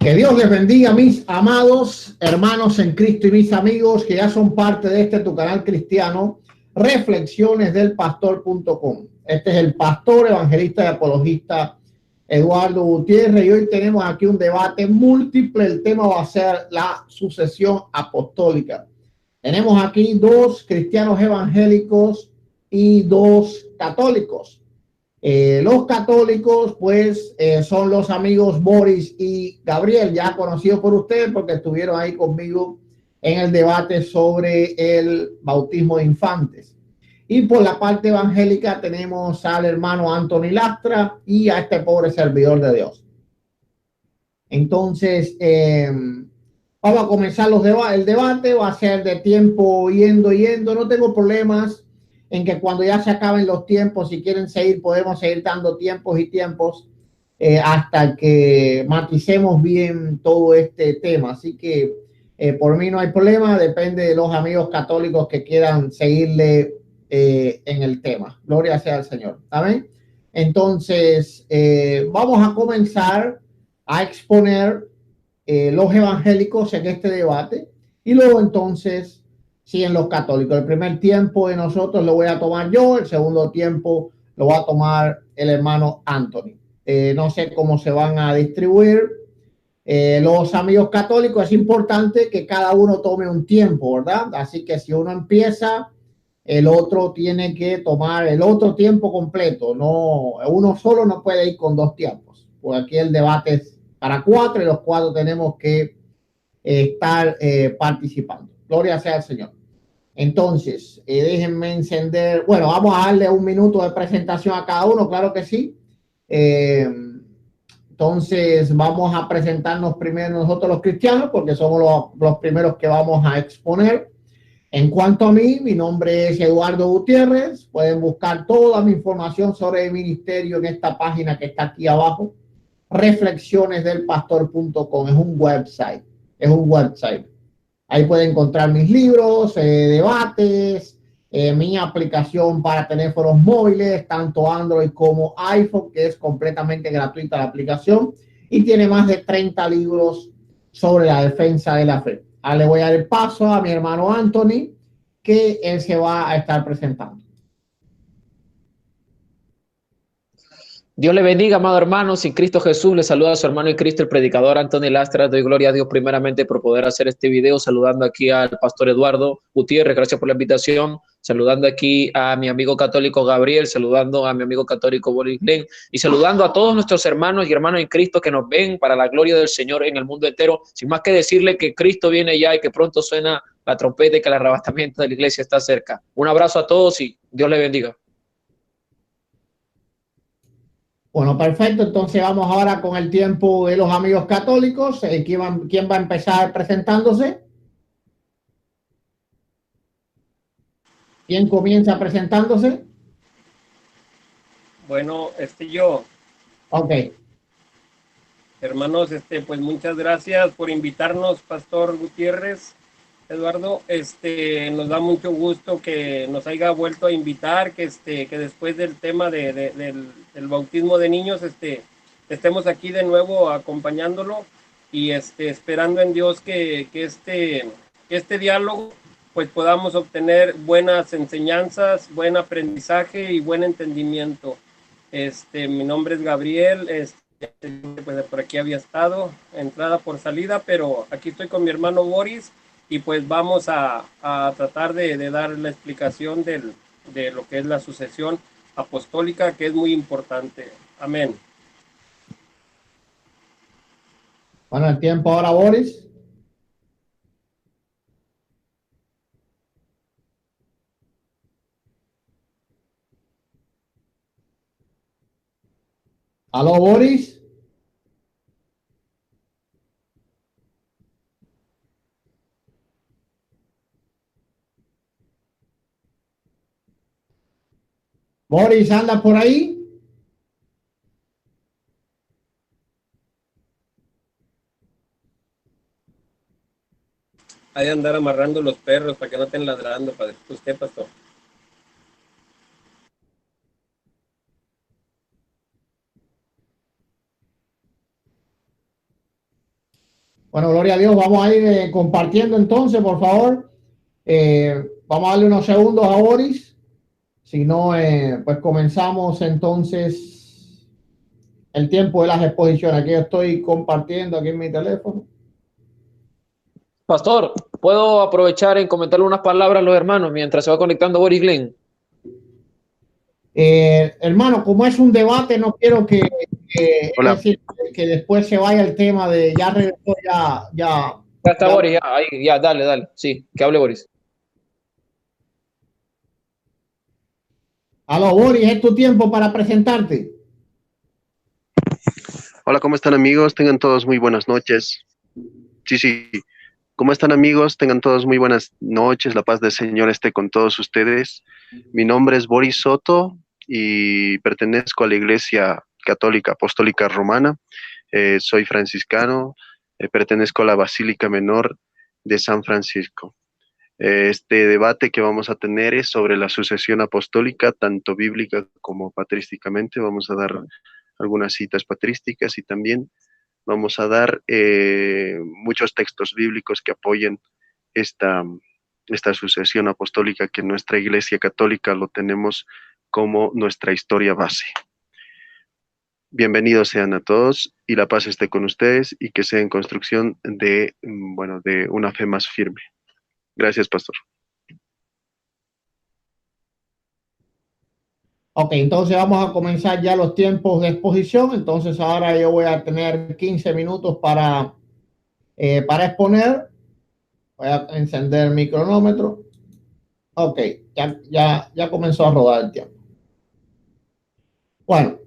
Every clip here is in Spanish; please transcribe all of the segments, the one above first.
Que Dios les bendiga, mis amados hermanos en Cristo y mis amigos que ya son parte de tu canal cristiano, reflexionesdelpastor.com. Este es el pastor, evangelista y apologista Eduardo Gutiérrez, y hoy tenemos aquí un debate múltiple. El tema va a ser la sucesión apostólica. Tenemos aquí dos cristianos evangélicos y dos católicos. Los católicos, pues, son los amigos Boris y Gabriel, ya conocidos por ustedes porque estuvieron ahí conmigo en el debate sobre el bautismo de infantes. Y por la parte evangélica tenemos al hermano Anthony Lastra y a este pobre servidor de Dios. Entonces, vamos a comenzar el debate. Va a ser de tiempo yendo. No tengo problemas en que cuando ya se acaben los tiempos, si quieren seguir, podemos seguir dando tiempos y tiempos hasta que maticemos bien todo este tema. Así que por mí no hay problema, depende de los amigos católicos que quieran seguirle en el tema. Gloria sea al Señor. Amén. Entonces, vamos a comenzar a exponer los evangélicos en este debate y luego entonces siguen los católicos. El primer tiempo de nosotros lo voy a tomar yo, el segundo tiempo lo va a tomar el hermano Anthony. No sé cómo se van a distribuir. Los amigos católicos, es importante que cada uno tome un tiempo, ¿verdad? Así que si uno empieza, el otro tiene que tomar el otro tiempo completo. No, uno solo no puede ir con dos tiempos. Pues aquí el debate es para cuatro y los cuatro tenemos que estar participando. Gloria sea al Señor. Entonces, déjenme encender. Bueno, vamos a darle un minuto de presentación a cada uno, claro que sí. Entonces, vamos a presentarnos primero nosotros los cristianos, porque somos los primeros que vamos a exponer. En cuanto a mí, mi nombre es Eduardo Gutiérrez. Pueden buscar toda mi información sobre el ministerio en esta página que está aquí abajo, reflexionesdelpastor.com. Es un website. Ahí pueden encontrar mis libros, debates, mi aplicación para teléfonos móviles, tanto Android como iPhone, que es completamente gratuita la aplicación y tiene más de 30 libros sobre la defensa de la fe. Ahora le voy a dar el paso a mi hermano Anthony, que él se va a estar presentando. Dios le bendiga, amado hermano, sin Cristo Jesús. Le saluda a su hermano en Cristo, el predicador Anthony Lastra. Doy gloria a Dios primeramente por poder hacer este video, saludando aquí al pastor Eduardo Gutiérrez, gracias por la invitación, saludando aquí a mi amigo católico Gabriel, saludando a mi amigo católico Boris Glenn y saludando a todos nuestros hermanos y hermanas en Cristo que nos ven para la gloria del Señor en el mundo entero. Sin más que decirle que Cristo viene ya y que pronto suena la trompeta y que el arrebatamiento de la iglesia está cerca. Un abrazo a todos y Dios le bendiga. Bueno, perfecto. Entonces vamos ahora con el tiempo de los amigos católicos. ¿Quién va a empezar presentándose? ¿Quién comienza presentándose? Bueno, yo. Ok. Hermanos, pues muchas gracias por invitarnos, Pastor Gutiérrez. Eduardo, nos da mucho gusto que nos haya vuelto a invitar, que después del tema del bautismo de niños, estemos aquí de nuevo acompañándolo y esperando en Dios que este diálogo pues podamos obtener buenas enseñanzas, buen aprendizaje y buen entendimiento. Mi nombre es Gabriel, pues por aquí había estado, entrada por salida, pero aquí estoy con mi hermano Boris y pues vamos a tratar de dar la explicación de lo que es la sucesión apostólica, que es muy importante. Amén. Bueno, el tiempo ahora, Boris. ¿Aló, Boris? Boris, ¿anda por ahí? Hay de andar amarrando los perros para que no estén ladrando, padre. Usted, pastor. Bueno, gloria a Dios. Vamos a ir compartiendo entonces, por favor. Vamos a darle unos segundos a Boris. Si no, pues comenzamos entonces el tiempo de las exposiciones. Aquí estoy compartiendo aquí en mi teléfono. Pastor, ¿puedo aprovechar en comentarle unas palabras a los hermanos mientras se va conectando Boris Glenn? Hermano, como es un debate, no quiero es decir, que después se vaya el tema de ya regresó, Ya está Boris, ya, ahí, ya, dale. Sí, que hable Boris. Aló, Boris, es tu tiempo para presentarte. Hola, ¿cómo están amigos? Tengan todos muy buenas noches. Sí. ¿Cómo están amigos? Tengan todos muy buenas noches. La paz del Señor esté con todos ustedes. Mi nombre es Boris Soto y pertenezco a la Iglesia Católica Apostólica Romana. Soy franciscano, pertenezco a la Basílica Menor de San Francisco. Este debate que vamos a tener es sobre la sucesión apostólica, tanto bíblica como patrísticamente. Vamos a dar algunas citas patrísticas y también vamos a dar muchos textos bíblicos que apoyen esta sucesión apostólica que en nuestra Iglesia Católica lo tenemos como nuestra historia base. Bienvenidos sean a todos y la paz esté con ustedes y que sea en construcción de una fe más firme. Gracias, pastor. Ok, entonces vamos a comenzar ya los tiempos de exposición. Entonces ahora yo voy a tener 15 minutos para exponer. Voy a encender mi cronómetro. Ok, ya comenzó a rodar el tiempo. Bueno,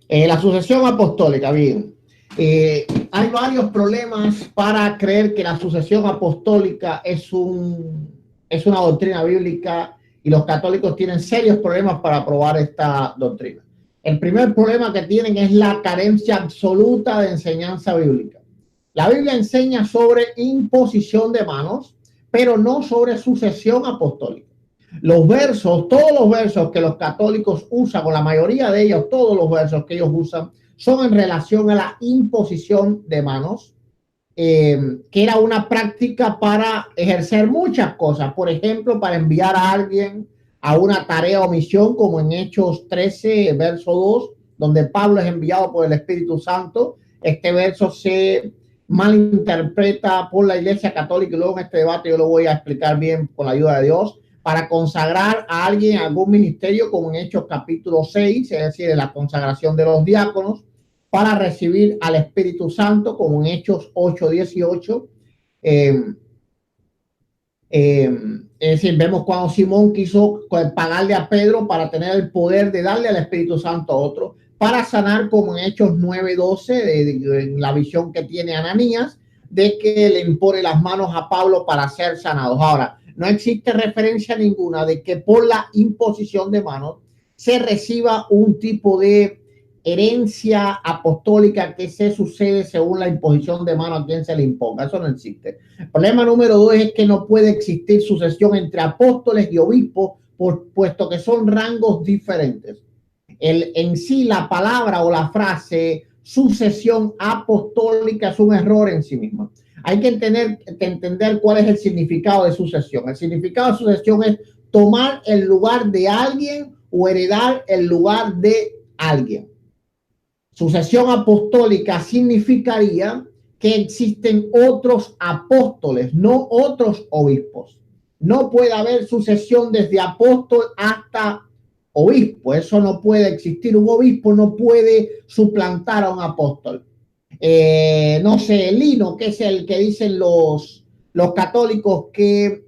la sucesión apostólica, bien. Hay varios problemas para creer que la sucesión apostólica es una doctrina bíblica y los católicos tienen serios problemas para aprobar esta doctrina. El primer problema que tienen es la carencia absoluta de enseñanza bíblica. La Biblia enseña sobre imposición de manos, pero no sobre sucesión apostólica. Todos los versos que los católicos usan, o la mayoría de ellos, todos los versos que ellos usan, son en relación a la imposición de manos, que era una práctica para ejercer muchas cosas. Por ejemplo, para enviar a alguien a una tarea o misión, como en Hechos 13, verso 2, donde Pablo es enviado por el Espíritu Santo. Este verso se malinterpreta por la Iglesia Católica y luego en este debate yo lo voy a explicar bien con la ayuda de Dios, para consagrar a alguien a algún ministerio, como en Hechos capítulo 6, es decir, en la consagración de los diáconos, para recibir al Espíritu Santo, como en Hechos 8:18. Es decir, vemos cuando Simón quiso pagarle a Pedro para tener el poder de darle al Espíritu Santo a otro, para sanar, como en Hechos 9:12, en la visión que tiene Ananías, de que le impone las manos a Pablo para ser sanados. Ahora, no existe referencia ninguna de que por la imposición de manos se reciba un tipo de herencia apostólica que se sucede según la imposición de manos a quien se le imponga. Eso no existe. El problema número 2 es que no puede existir sucesión entre apóstoles y obispos, puesto que son rangos diferentes. En sí, la palabra o la frase sucesión apostólica es un error en sí misma. Hay que entender cuál es el significado de sucesión. El significado de sucesión es tomar el lugar de alguien o heredar el lugar de alguien. Sucesión apostólica significaría que existen otros apóstoles, no otros obispos. No puede haber sucesión desde apóstol hasta obispo. Eso no puede existir. Un obispo no puede suplantar a un apóstol. No sé, Lino, que es el que dicen los católicos que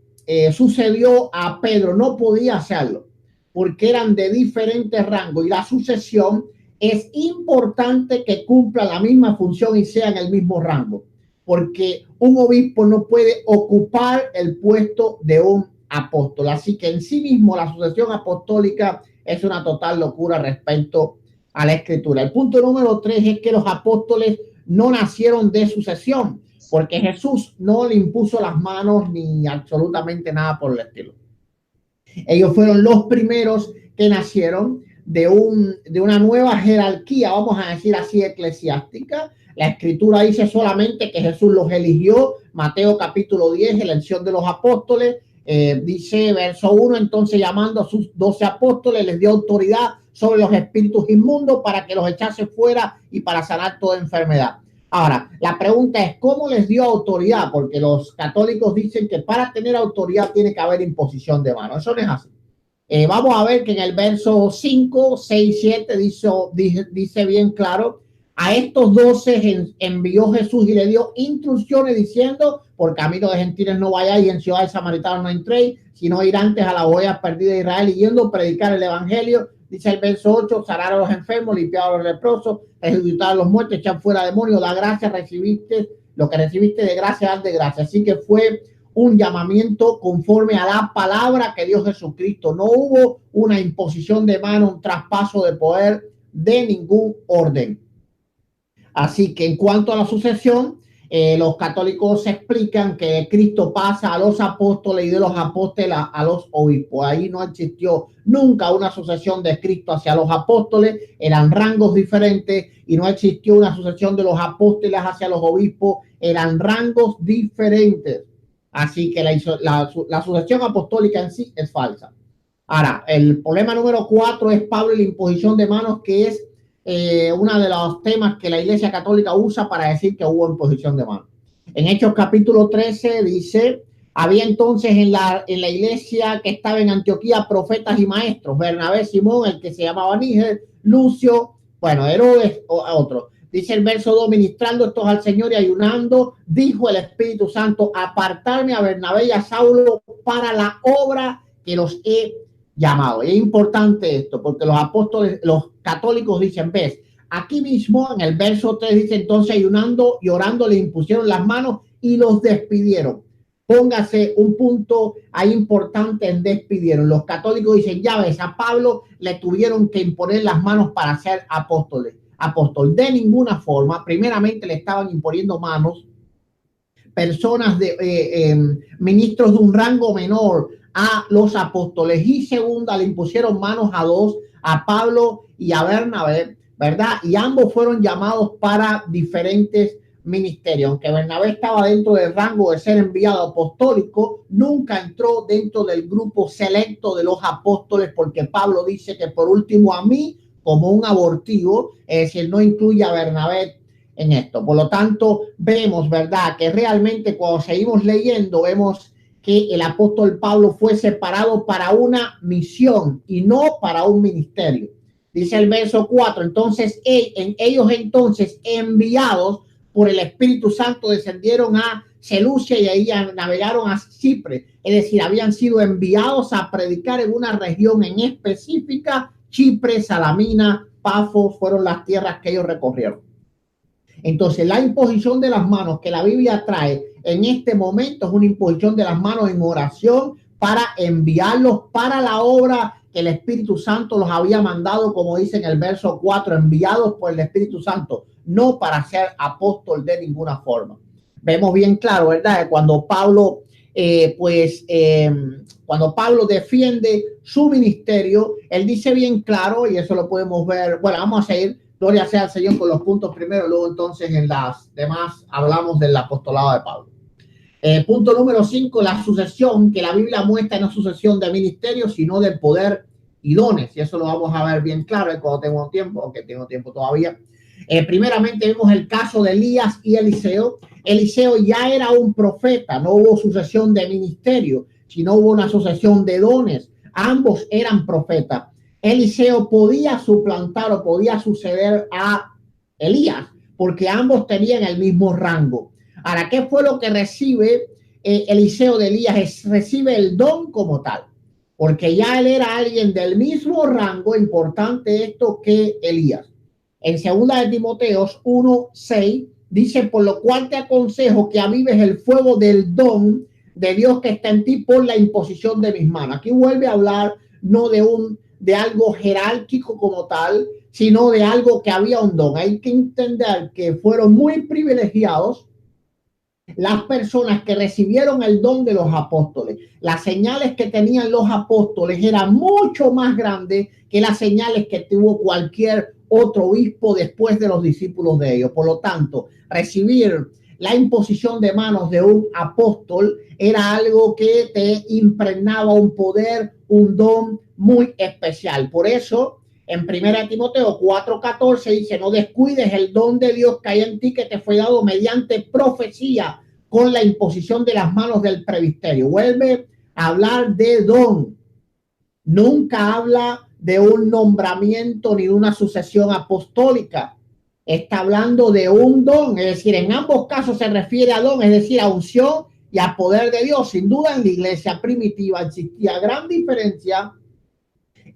sucedió a Pedro, no podía hacerlo porque eran de diferentes rangos, y la sucesión es importante que cumpla la misma función y sea en el mismo rango, porque un obispo no puede ocupar el puesto de un apóstol. Así que en sí mismo la sucesión apostólica es una total locura respecto a la Escritura. El punto número 3 es que los apóstoles no nacieron de sucesión, porque Jesús no le impuso las manos ni absolutamente nada por el estilo. Ellos fueron los primeros que nacieron de una nueva jerarquía, vamos a decir así, eclesiástica. La escritura dice solamente que Jesús los eligió. Mateo capítulo 10, elección de los apóstoles. Dice verso 1, entonces llamando a sus 12 apóstoles, les dio autoridad sobre los espíritus inmundos para que los echase fuera y para sanar toda enfermedad. Ahora, la pregunta es, ¿cómo les dio autoridad? Porque los católicos dicen que para tener autoridad tiene que haber imposición de manos. Eso no es así. Vamos a ver que en el verso 5, 6, 7 dice bien claro, a estos 12 envió Jesús y le dio instrucciones diciendo, por camino de gentiles no vayáis y en ciudades samaritanas no entréis, sino ir antes a las ovejas perdidas de Israel y yendo a predicar el evangelio. Dice el verso 8, sanar a los enfermos, limpiar a los leprosos, resucitar a los muertos, echar fuera demonios, la gracia recibiste, lo que recibiste de gracia, haz de gracia. Así que fue un llamamiento conforme a la palabra que dio Jesucristo. No hubo una imposición de mano, un traspaso de poder de ningún orden. Así que en cuanto a la sucesión, los católicos explican que Cristo pasa a los apóstoles y de los apóstoles a los obispos. Ahí no existió nunca una sucesión de Cristo hacia los apóstoles, eran rangos diferentes, y no existió una sucesión de los apóstoles hacia los obispos, eran rangos diferentes. Así que la sucesión apostólica en sí es falsa. Ahora, el problema número 4 es Pablo y la imposición de manos, que es uno de los temas que la Iglesia Católica usa para decir que hubo imposición de manos. En Hechos capítulo 13 dice, había entonces en la iglesia que estaba en Antioquía profetas y maestros, Bernabé, Simón, el que se llamaba Níger, Lucio, bueno, Herodes, otro. Dice el verso 2, ministrando estos al Señor y ayunando, dijo el Espíritu Santo, apartarme a Bernabé y a Saulo para la obra que los he llamado. Y es importante esto, porque los apóstoles, los católicos dicen, ves, aquí mismo en el verso 3 dice, entonces ayunando y orando le impusieron las manos y los despidieron. Póngase un punto ahí importante en despidieron. Los católicos dicen, ya ves, a Pablo le tuvieron que imponer las manos para ser apóstol. De ninguna forma. Primeramente le estaban imponiendo manos personas ministros de un rango menor a los apóstoles, y segunda le impusieron manos a dos, a Pablo y a Bernabé, ¿verdad? Y ambos fueron llamados para diferentes ministerios. Aunque Bernabé estaba dentro del rango de ser enviado apostólico, nunca entró dentro del grupo selecto de los apóstoles, porque Pablo dice que por último a mí como un abortivo, es decir, no incluye a Bernabé en esto. Por lo tanto, vemos, ¿verdad?, que realmente cuando seguimos leyendo, vemos que el apóstol Pablo fue separado para una misión y no para un ministerio. Dice el verso 4, entonces ellos entonces enviados por el Espíritu Santo descendieron a Seleucia y ahí navegaron a Chipre. Es decir, habían sido enviados a predicar en una región en específica. Chipre, Salamina, Pafos fueron las tierras que ellos recorrieron. Entonces, la imposición de las manos que la Biblia trae en este momento es una imposición de las manos en oración para enviarlos para la obra que el Espíritu Santo los había mandado, como dice en el verso 4, enviados por el Espíritu Santo, no para ser apóstol de ninguna forma. Vemos bien claro, ¿verdad?, cuando Pablo, cuando Pablo defiende su ministerio, él dice bien claro, y eso lo podemos ver, bueno, vamos a seguir. Gloria sea al Señor con los puntos primero, luego entonces en las demás hablamos del apostolado de Pablo. Punto número 5, la sucesión que la Biblia muestra no es sucesión de ministerio, sino de poder y dones. Y eso lo vamos a ver bien claro cuando tengo tiempo, aunque tengo tiempo todavía. Primeramente vemos el caso de Elías y Eliseo. Eliseo ya era un profeta, no hubo sucesión de ministerio, sino hubo una sucesión de dones. Ambos eran profetas. Eliseo podía suplantar o podía suceder a Elías, porque ambos tenían el mismo rango. Ahora, ¿qué fue lo que recibe Eliseo de Elías? Recibe el don como tal, porque ya él era alguien del mismo rango, importante esto, que Elías. En 2 de Timoteos 1:6 dice, por lo cual te aconsejo que avives el fuego del don de Dios que está en ti por la imposición de mis manos. Aquí vuelve a hablar no de algo jerárquico como tal, sino de algo que había un don. Hay que entender que fueron muy privilegiados las personas que recibieron el don de los apóstoles, las señales que tenían los apóstoles eran mucho más grandes que las señales que tuvo cualquier otro obispo después de los discípulos de ellos. Por lo tanto, recibir la imposición de manos de un apóstol era algo que te impregnaba un poder, un don muy especial. Por eso, en 1 Timoteo 4:14 dice: no descuides el don de Dios que hay en ti, que te fue dado mediante profecía con la imposición de las manos del presbiterio. Vuelve a hablar de don. Nunca habla de un nombramiento ni de una sucesión apostólica. Está hablando de un don, es decir, en ambos casos se refiere a don, es decir, a unción y a poder de Dios. Sin duda, en la iglesia primitiva existía gran diferencia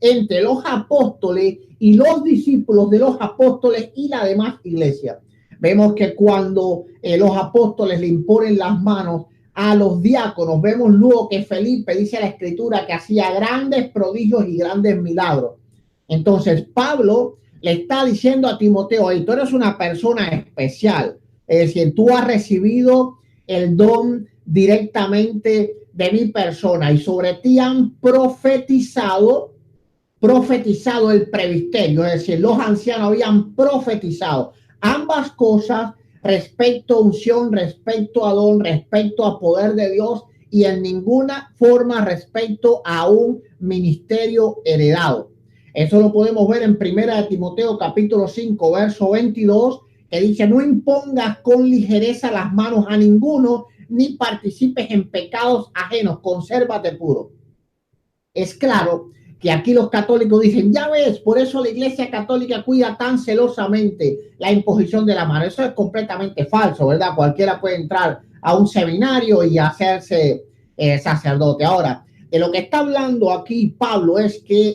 entre los apóstoles y los discípulos de los apóstoles y la demás iglesia. Vemos que cuando los apóstoles le imponen las manos a los diáconos, vemos luego que Felipe, dice la escritura, que hacía grandes prodigios y grandes milagros. Entonces Pablo le está diciendo a Timoteo: hey, tú eres una persona especial, es decir, tú has recibido el don directamente de mi persona y sobre ti han profetizado el presbiterio, es decir, los ancianos habían profetizado ambas cosas respecto a unción, respecto a don, respecto a poder de Dios, y en ninguna forma respecto a un ministerio heredado. Eso lo podemos ver en 1 Timoteo capítulo 5, verso 22, que dice: no impongas con ligereza las manos a ninguno, ni participes en pecados ajenos, consérvate puro. Es claro que aquí los católicos dicen: ya ves, por eso la iglesia católica cuida tan celosamente la imposición de la mano. Eso es completamente falso, ¿verdad? Cualquiera puede entrar a un seminario y hacerse sacerdote. Ahora, de lo que está hablando aquí Pablo es que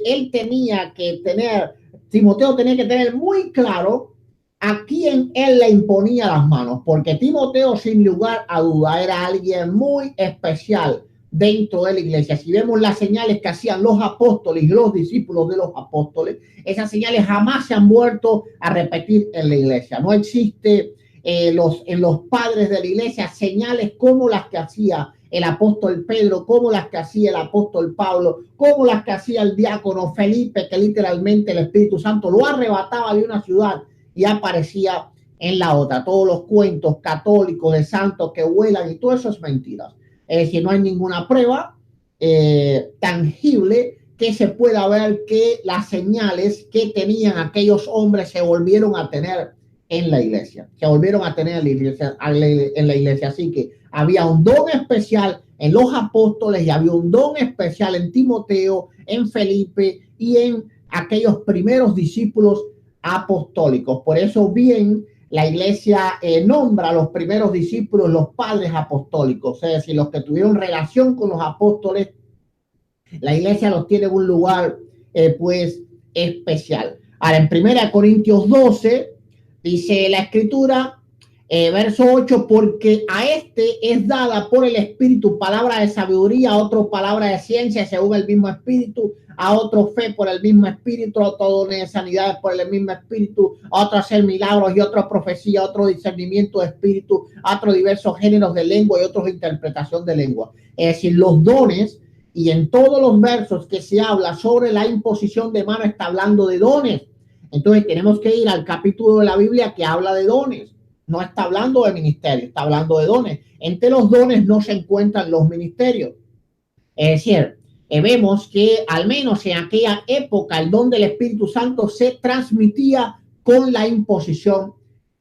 Timoteo tenía que tener muy claro a quién él le imponía las manos, porque Timoteo, sin lugar a duda, era alguien muy especial dentro de la iglesia. Si vemos las señales que hacían los apóstoles y los discípulos de los apóstoles, esas señales jamás se han vuelto a repetir en la iglesia. No existe en los padres de la iglesia señales como las que hacía el apóstol Pedro, como las que hacía el apóstol Pablo, como las que hacía el diácono Felipe, que literalmente el Espíritu Santo lo arrebataba de una ciudad y aparecía en la otra. Todos los cuentos católicos de santos que vuelan y todo eso es mentira. Es decir, no hay ninguna prueba tangible que se pueda ver que las señales que tenían aquellos hombres se volvieron a tener en la iglesia. Se volvieron a tener en la iglesia. Así que había un don especial en los apóstoles y había un don especial en Timoteo, en Felipe y en aquellos primeros discípulos apostólicos. Por eso bien la iglesia nombra a los primeros discípulos los padres apostólicos, es decir, los que tuvieron relación con los apóstoles. La iglesia los tiene en un lugar pues especial. Ahora, en 1 Corintios 12 dice la escritura, verso 8: porque a este es dada por el Espíritu palabra de sabiduría, a otro palabra de ciencia según el mismo Espíritu, a otro fe por el mismo Espíritu, a otro dones de sanidad por el mismo Espíritu, a otro hacer milagros y otro profecía, otro discernimiento de espíritu, a otro diversos géneros de lengua y otros interpretación de lengua. Es decir, los dones, y en todos los versos que se habla sobre la imposición de mano está hablando de dones. Entonces tenemos que ir al capítulo de la Biblia que habla de dones. No está hablando de ministerio, está hablando de dones. Entre los dones no se encuentran los ministerios. Es decir, vemos que al menos en aquella época el don del Espíritu Santo se transmitía con la imposición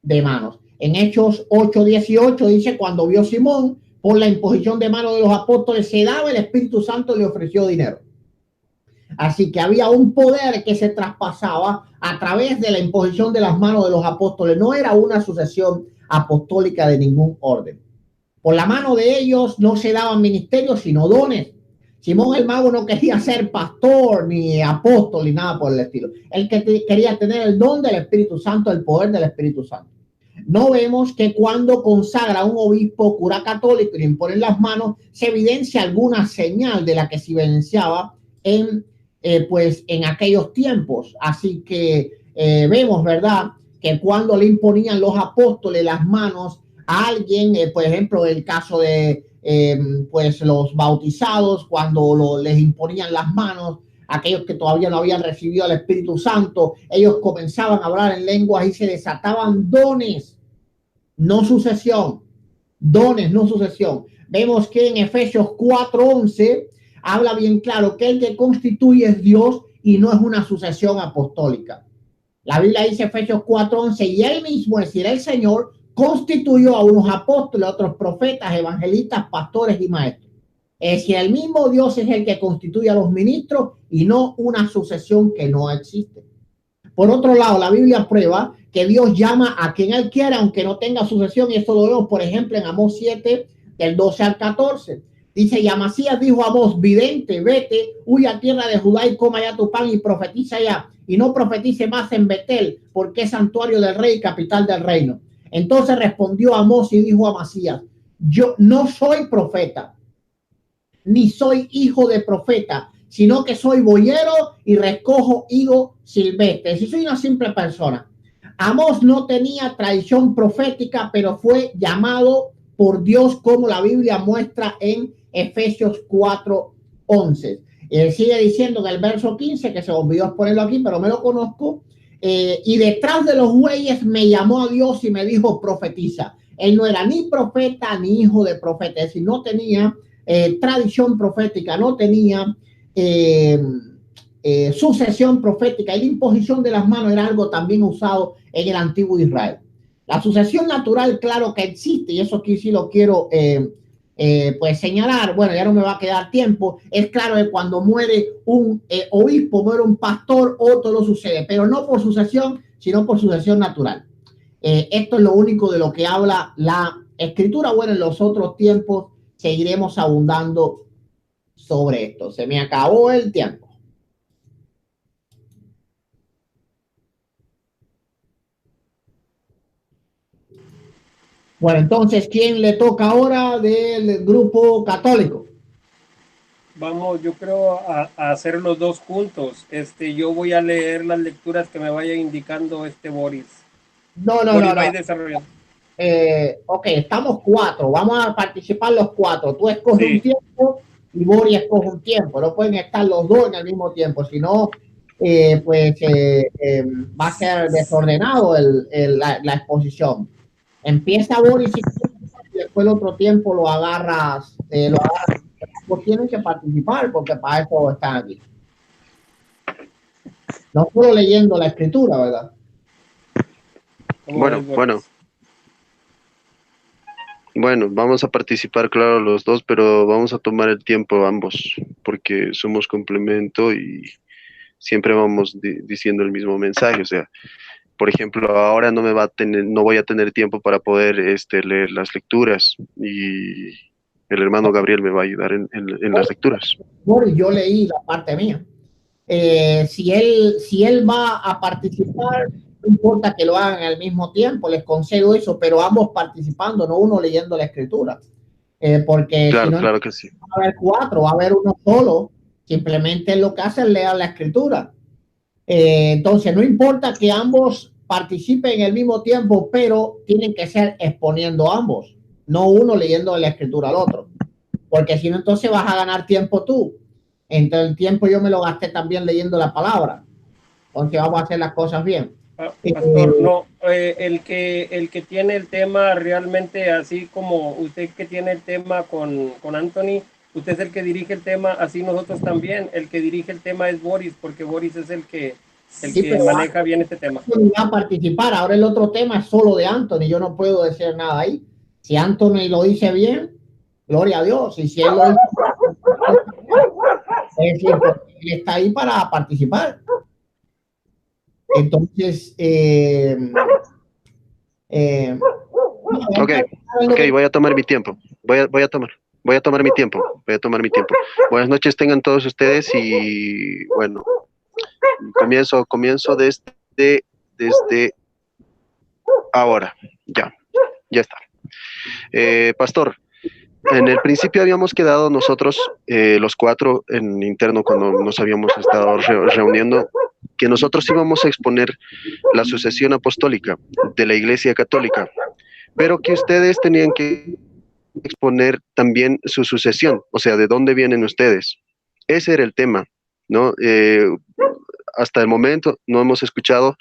de manos. En Hechos 8:18 dice: cuando vio Simón por la imposición de manos de los apóstoles se daba el Espíritu Santo y le ofreció dinero. Así que había un poder que se traspasaba a través de la imposición de las manos de los apóstoles. No era una sucesión apostólica de ningún orden. Por la mano de ellos no se daban ministerios, sino dones. Simón el mago no quería ser pastor, ni apóstol, ni nada por el estilo. Él quería tener el don del Espíritu Santo, el poder del Espíritu Santo. No vemos que cuando consagra a un obispo, cura católico y le imponen las manos, se evidencia alguna señal de la que se evidenciaba en aquellos tiempos. Así que vemos, ¿verdad?, que cuando le imponían los apóstoles las manos alguien, por ejemplo, el caso de pues los bautizados, cuando les imponían las manos, aquellos que todavía no habían recibido el Espíritu Santo, ellos comenzaban a hablar en lenguas y se desataban dones, no sucesión, dones, no sucesión. Vemos que en Efesios 4:11 habla bien claro que el que constituye es Dios y no es una sucesión apostólica. La Biblia dice Efesios 4:11, y él mismo, es decir, el Señor, constituyó a unos apóstoles, a otros profetas, evangelistas, pastores y maestros. Es decir, el mismo Dios es el que constituye a los ministros y no una sucesión que no existe. Por otro lado, la Biblia prueba que Dios llama a quien Él quiera, aunque no tenga sucesión, y esto lo vemos, por ejemplo, en Amós 7, del 12 al 14. Dice, y Amasías dijo a Amós, vidente, vete, huye a tierra de Judá y coma ya tu pan y profetiza ya, y no profetice más en Betel, porque es santuario del rey y capital del reino. Entonces respondió Amós y dijo a Amasías, yo no soy profeta, ni soy hijo de profeta, sino que soy boyero y recojo higo silvestre. Si soy una simple persona. Amós no tenía tradición profética, pero fue llamado por Dios, como la Biblia muestra en Efesios 4:11. Él sigue diciendo en el verso 15, que se olvidó ponerlo aquí, pero me lo conozco. Y detrás de los bueyes me llamó a Dios y me dijo, profetiza. Él no era ni profeta ni hijo de profeta, es decir, no tenía tradición profética, no tenía sucesión profética, y la imposición de las manos era algo también usado en el antiguo Israel. La sucesión natural, claro que existe, y eso aquí sí lo quiero pues señalar. Bueno, ya no me va a quedar tiempo. Es claro que cuando muere un obispo, muere un pastor, otro lo sucede, pero no por sucesión, sino por sucesión natural. Esto es lo único de lo que habla la Escritura. Bueno, en los otros tiempos seguiremos abundando sobre esto. Se me acabó el tiempo. Bueno, entonces, ¿quién le toca ahora del grupo católico? Vamos, yo creo a hacer los dos juntos. Yo voy a leer las lecturas que me vaya indicando Boris. No. Va a ir desarrollando. Ok, estamos 4. Vamos a participar los 4. Tú escoges un tiempo y Boris escoge un tiempo. No pueden estar los dos en el mismo tiempo, sino va a ser desordenado la exposición. Empieza Boris y después el otro tiempo lo agarras. Pues tienen que participar porque para eso están aquí. No solo leyendo la escritura, ¿verdad? Bueno, vamos a participar, claro, los dos, pero vamos a tomar el tiempo ambos, porque somos complemento y siempre vamos diciendo el mismo mensaje. O sea, por ejemplo, ahora no voy a tener tiempo para poder leer las lecturas, y el hermano Gabriel me va a ayudar en las lecturas. Bueno, yo leí la parte mía. Si él va a participar, no importa que lo hagan al mismo tiempo, les concedo eso, pero ambos participando, no uno leyendo la escritura. Porque claro, si no, claro que sí. Va a haber 4, va a haber uno solo. Simplemente lo que hace es leer la escritura. Entonces, no importa que ambos participen al mismo tiempo, pero tienen que ser exponiendo ambos, no uno leyendo la escritura al otro. Porque si no, entonces vas a ganar tiempo tú. Entonces, el tiempo yo me lo gasté también leyendo la palabra. Entonces, vamos a hacer las cosas bien. Pastor, no, el que tiene el tema realmente, así como usted que tiene el tema con Anthony, usted es el que dirige el tema, así nosotros también. El que dirige el tema es Boris, porque Boris es el que maneja bien este tema. Va a participar. Ahora el otro tema es solo de Anthony, yo no puedo decir nada ahí. Si Anthony lo dice bien, gloria a Dios. Y si él lo dice, es decir, él está ahí para participar. Entonces, ok, voy a tomar mi tiempo. Voy a tomar mi tiempo. Buenas noches tengan todos ustedes, y bueno, comienzo desde ahora. Ya está. Pastor, en el principio habíamos quedado nosotros, los 4 en interno, cuando nos habíamos estado reuniendo, que nosotros íbamos a exponer la sucesión apostólica de la Iglesia Católica, pero que ustedes tenían que exponer también su sucesión, o sea, de dónde vienen ustedes. Ese era el tema, ¿no? Hasta el momento no hemos escuchado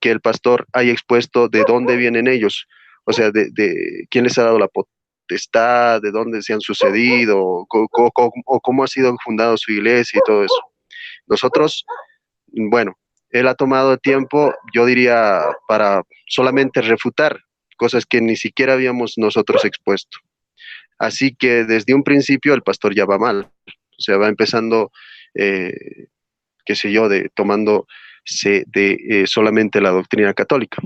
que el pastor haya expuesto de dónde vienen ellos, o sea, de quién les ha dado la potestad, de dónde se han sucedido, o cómo ha sido fundada su iglesia y todo eso. Nosotros, bueno, él ha tomado tiempo, yo diría, para solamente refutar cosas que ni siquiera habíamos nosotros expuesto. Así que desde un principio el pastor ya va mal, o sea, va empezando, qué sé yo, tomándose de solamente la doctrina católica,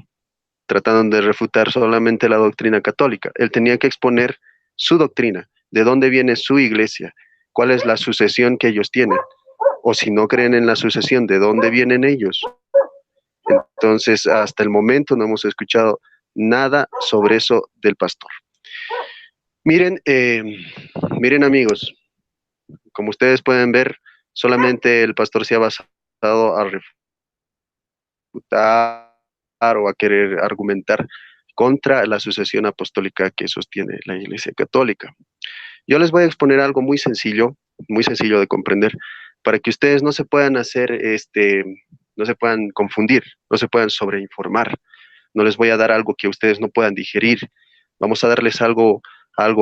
tratando de refutar solamente la doctrina católica. Él tenía que exponer su doctrina, de dónde viene su iglesia, cuál es la sucesión que ellos tienen, o si no creen en la sucesión, de dónde vienen ellos. Entonces, hasta el momento no hemos escuchado nada sobre eso del pastor. Miren, miren amigos, como ustedes pueden ver, solamente el pastor se ha basado a refutar o a querer argumentar contra la sucesión apostólica que sostiene la Iglesia Católica. Yo les voy a exponer algo muy sencillo de comprender, para que ustedes no se puedan no se puedan confundir, no se puedan sobreinformar. No les voy a dar algo que ustedes no puedan digerir. Vamos a darles algo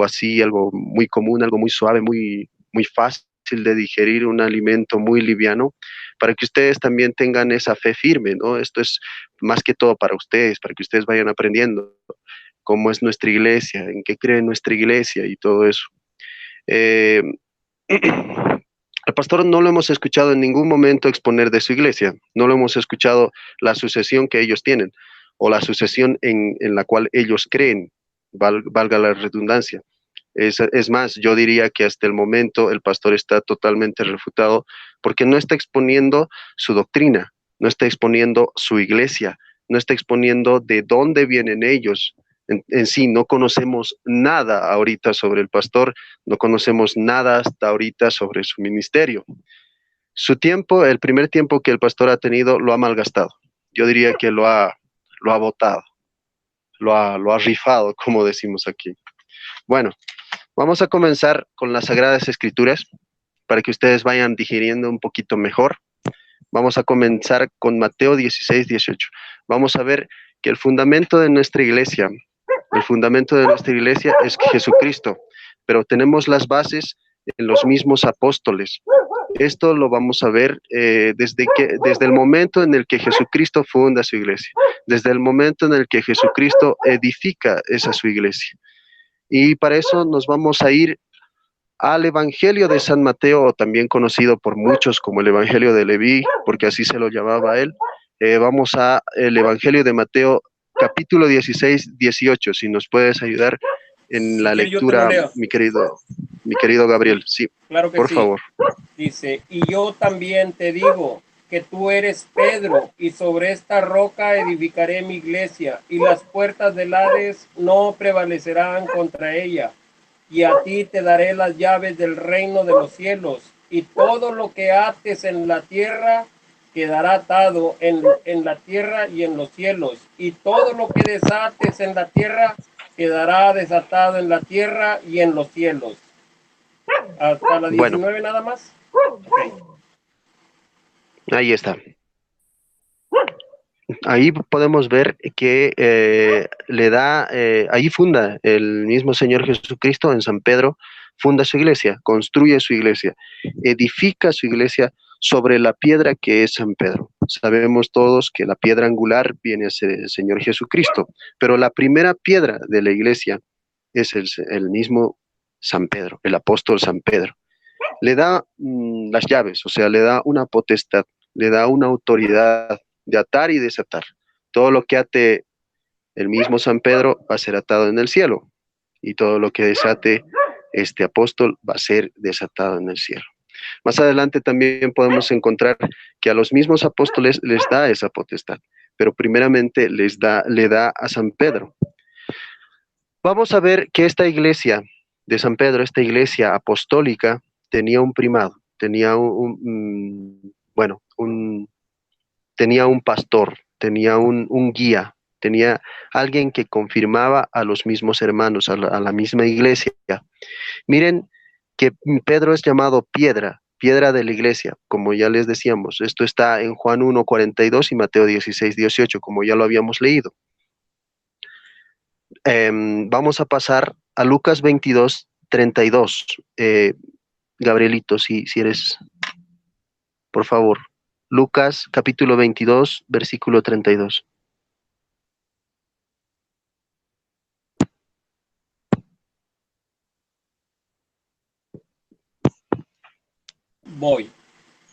así, algo muy común, algo muy suave, muy fácil de digerir, un alimento muy liviano, para que ustedes también tengan esa fe firme, ¿no? Esto es más que todo para ustedes, para que ustedes vayan aprendiendo cómo es nuestra iglesia, en qué cree nuestra iglesia y todo eso. Al pastor no lo hemos escuchado en ningún momento exponer de su iglesia, no lo hemos escuchado la sucesión que ellos tienen o la sucesión en la cual ellos creen, valga la redundancia. Es más, yo diría que hasta el momento el pastor está totalmente refutado porque no está exponiendo su doctrina, no está exponiendo su iglesia, no está exponiendo de dónde vienen ellos. En sí, no conocemos nada ahorita sobre el pastor, no conocemos nada hasta ahorita sobre su ministerio. Su tiempo, el primer tiempo que el pastor ha tenido, lo ha malgastado. Yo diría que lo ha botado, lo ha rifado, como decimos aquí. Bueno, vamos a comenzar con las Sagradas Escrituras para que ustedes vayan digiriendo un poquito mejor. Vamos a comenzar con Mateo 16, 18. Vamos a ver que el fundamento de nuestra iglesia es Jesucristo, pero tenemos las bases en los mismos apóstoles. Esto lo vamos a ver desde el momento en el que Jesucristo funda su iglesia, desde el momento en el que Jesucristo edifica esa su iglesia. Y para eso nos vamos a ir al Evangelio de San Mateo, o también conocido por muchos como el Evangelio de Leví, porque así se lo llamaba él. Vamos a el Evangelio de Mateo, capítulo 16, 18, si nos puedes ayudar en la lectura, mi querido Gabriel. Sí, claro que por sí. favor. Dice, y yo también te digo que tú eres Pedro, y sobre esta roca edificaré mi iglesia, y las puertas del Hades no prevalecerán contra ella. Y a ti te daré las llaves del reino de los cielos, y todo lo que ates en la tierra quedará atado en la tierra y en los cielos, y todo lo que desates en la tierra quedará desatado en la tierra y en los cielos. Hasta la 19 bueno. Nada más. Okay. Ahí está. Ahí podemos ver que ahí funda el mismo Señor Jesucristo en San Pedro, funda su iglesia, construye su iglesia, edifica su iglesia sobre la piedra que es San Pedro. Sabemos todos que la piedra angular viene a ser el Señor Jesucristo, pero la primera piedra de la iglesia es el mismo San Pedro, el apóstol San Pedro. Le da las llaves, o sea, le da una potestad, le da una autoridad de atar y desatar. Todo lo que ate el mismo San Pedro va a ser atado en el cielo, y todo lo que desate este apóstol va a ser desatado en el cielo. Más adelante también podemos encontrar que a los mismos apóstoles les da esa potestad, pero primeramente le da a San Pedro. Vamos a ver que esta iglesia de San Pedro, esta iglesia apostólica, tenía un primado, tenía tenía un pastor, tenía un guía, tenía alguien que confirmaba a los mismos hermanos, a la misma iglesia. Miren que Pedro es llamado piedra, piedra de la iglesia, como ya les decíamos. Esto está en Juan 1:42 y Mateo 16:18, como ya lo habíamos leído. Vamos a pasar a Lucas 22:32. Gabrielito, si eres, por favor. Lucas capítulo 22, versículo 32. Voy.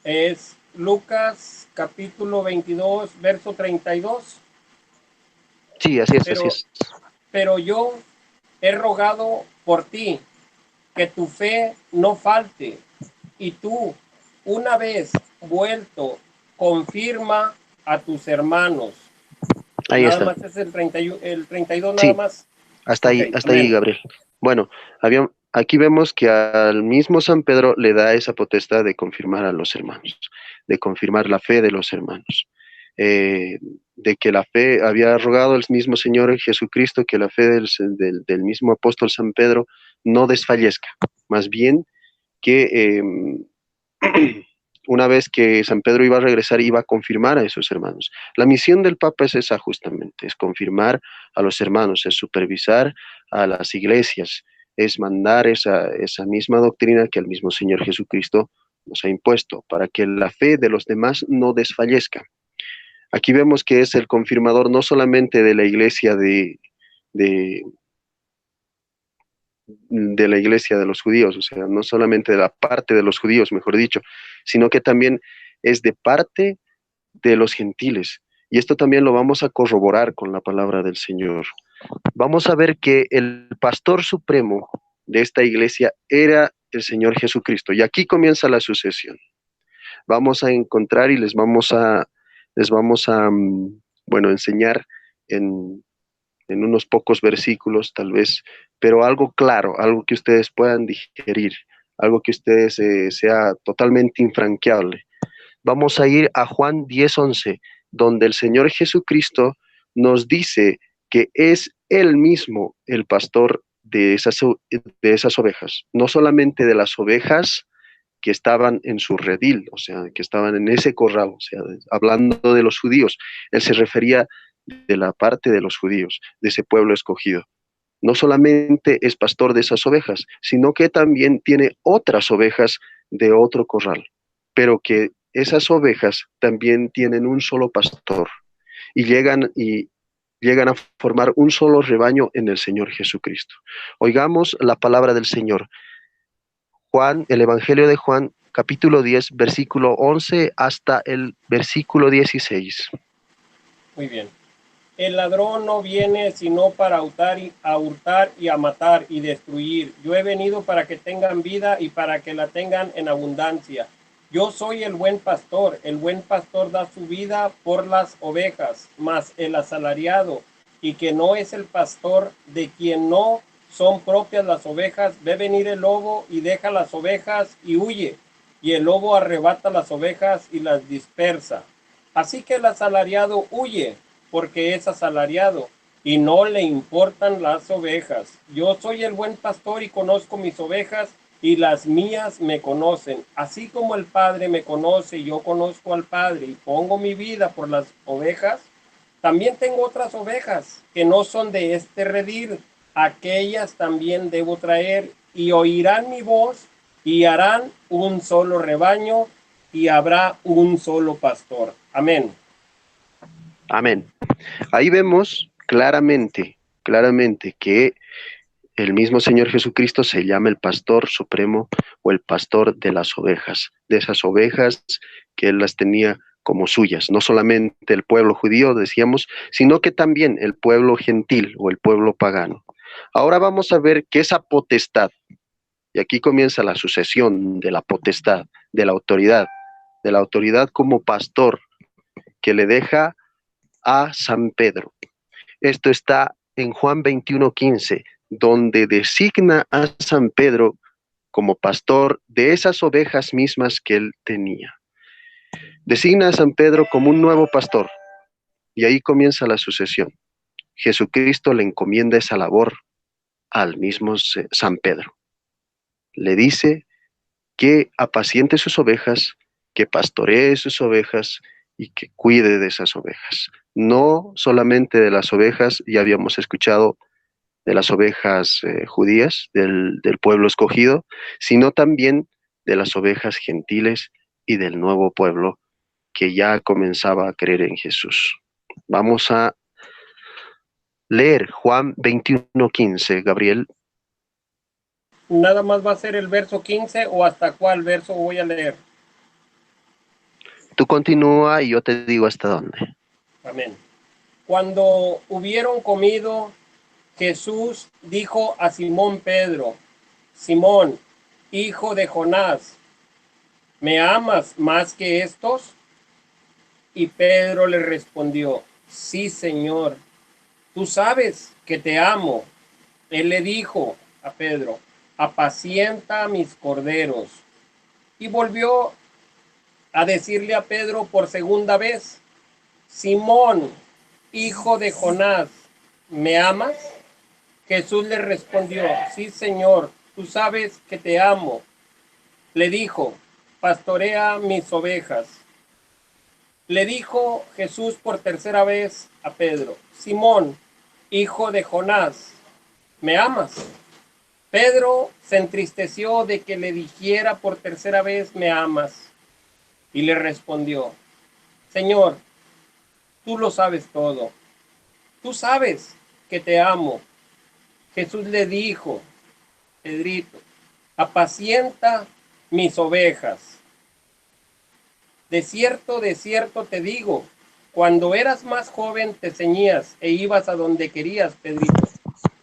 Es Lucas capítulo 22, verso 32. Sí, así es. Pero yo he rogado por ti, que tu fe no falte, y tú, una vez vuelto, confirma a tus hermanos. Ahí Nada está. más es el 32 Sí, nada más. hasta ahí, Ok, hasta ahí, amén. Gabriel. Bueno, aquí vemos que al mismo San Pedro le da esa potestad de confirmar a los hermanos, de confirmar la fe de los hermanos, de que la fe había rogado el mismo Señor Jesucristo que la fe del mismo apóstol San Pedro no desfallezca, más bien que una vez que San Pedro iba a regresar, iba a confirmar a esos hermanos. La misión del Papa es esa justamente, es confirmar a los hermanos, es supervisar a las iglesias, es mandar esa misma doctrina que el mismo Señor Jesucristo nos ha impuesto, para que la fe de los demás no desfallezca. Aquí vemos que es el confirmador no solamente de la iglesia de la iglesia de los judíos, o sea, no solamente de la parte de los judíos, mejor dicho, sino que también es de parte de los gentiles. Y esto también lo vamos a corroborar con la palabra del Señor. Vamos a ver que el pastor supremo de esta iglesia era el Señor Jesucristo. Y aquí comienza la sucesión. Vamos a encontrar y les vamos a enseñar en unos pocos versículos tal vez, pero algo claro, algo que ustedes puedan digerir, algo que ustedes sea totalmente infranqueable. Vamos a ir a Juan 10:11, donde el Señor Jesucristo nos dice que es Él mismo el pastor de esas ovejas, no solamente de las ovejas que estaban en su redil, o sea, que estaban en ese corral, o sea, hablando de los judíos, Él se refería de la parte de los judíos, de ese pueblo escogido. No solamente es pastor de esas ovejas, sino que también tiene otras ovejas de otro corral, pero que esas ovejas también tienen un solo pastor y llegan a formar un solo rebaño en el Señor Jesucristo. Oigamos la palabra del Señor. Juan, el Evangelio de Juan, capítulo 10, versículo 11 hasta el versículo 16. Muy bien. El ladrón no viene sino para hurtar y a matar y destruir. Yo he venido para que tengan vida y para que la tengan en abundancia. Yo soy el buen pastor da su vida por las ovejas, mas el asalariado, y que no es el pastor, de quien no son propias las ovejas, ve venir el lobo y deja las ovejas y huye, y el lobo arrebata las ovejas y las dispersa. Así que el asalariado huye, porque es asalariado, y no le importan las ovejas. Yo soy el buen pastor y conozco mis ovejas, y las mías me conocen. Así como el Padre me conoce, yo conozco al Padre, y pongo mi vida por las ovejas. También tengo otras ovejas que no son de este redil. Aquellas también debo traer, y oirán mi voz, y harán un solo rebaño, y habrá un solo pastor. Amén. Amén. Ahí vemos claramente que el mismo Señor Jesucristo se llama el pastor supremo o el pastor de las ovejas, de esas ovejas que Él las tenía como suyas, no solamente el pueblo judío, decíamos, sino que también el pueblo gentil o el pueblo pagano. Ahora vamos a ver que esa potestad, y aquí comienza la sucesión de la potestad, de la autoridad como pastor que le deja a San Pedro. Esto está en Juan 21:15, donde designa a San Pedro como pastor de esas ovejas mismas que él tenía. Designa a San Pedro como un nuevo pastor, y ahí comienza la sucesión. Jesucristo le encomienda esa labor al mismo San Pedro. Le dice que apaciente sus ovejas, que pastoree sus ovejas y que cuide de esas ovejas. No solamente de las ovejas, ya habíamos escuchado, de las ovejas judías, del pueblo escogido, sino también de las ovejas gentiles y del nuevo pueblo que ya comenzaba a creer en Jesús. Vamos a leer Juan 21:15, Gabriel. Nada más va a ser el verso 15 o hasta cuál verso voy a leer. Tú continúa y yo te digo hasta dónde. Amén. Cuando hubieron comido, Jesús dijo a Simón Pedro: Simón, hijo de Jonás, ¿me amas más que estos? Y Pedro le respondió: sí, Señor, tú sabes que te amo. Él le dijo a Pedro: apacienta mis corderos. Y volvió a decirle a Pedro por segunda vez: Simón, hijo de Jonás, ¿me amas? Jesús le respondió: sí, Señor, tú sabes que te amo. Le dijo: pastorea mis ovejas. Le dijo Jesús por tercera vez a Pedro: Simón, hijo de Jonás, ¿me amas? Pedro se entristeció de que le dijera por tercera vez: ¿me amas? Y le respondió: Señor, tú lo sabes todo. Tú sabes que te amo. Jesús le dijo: Pedrito, apacienta mis ovejas. De cierto te digo, cuando eras más joven te ceñías e ibas a donde querías, Pedrito.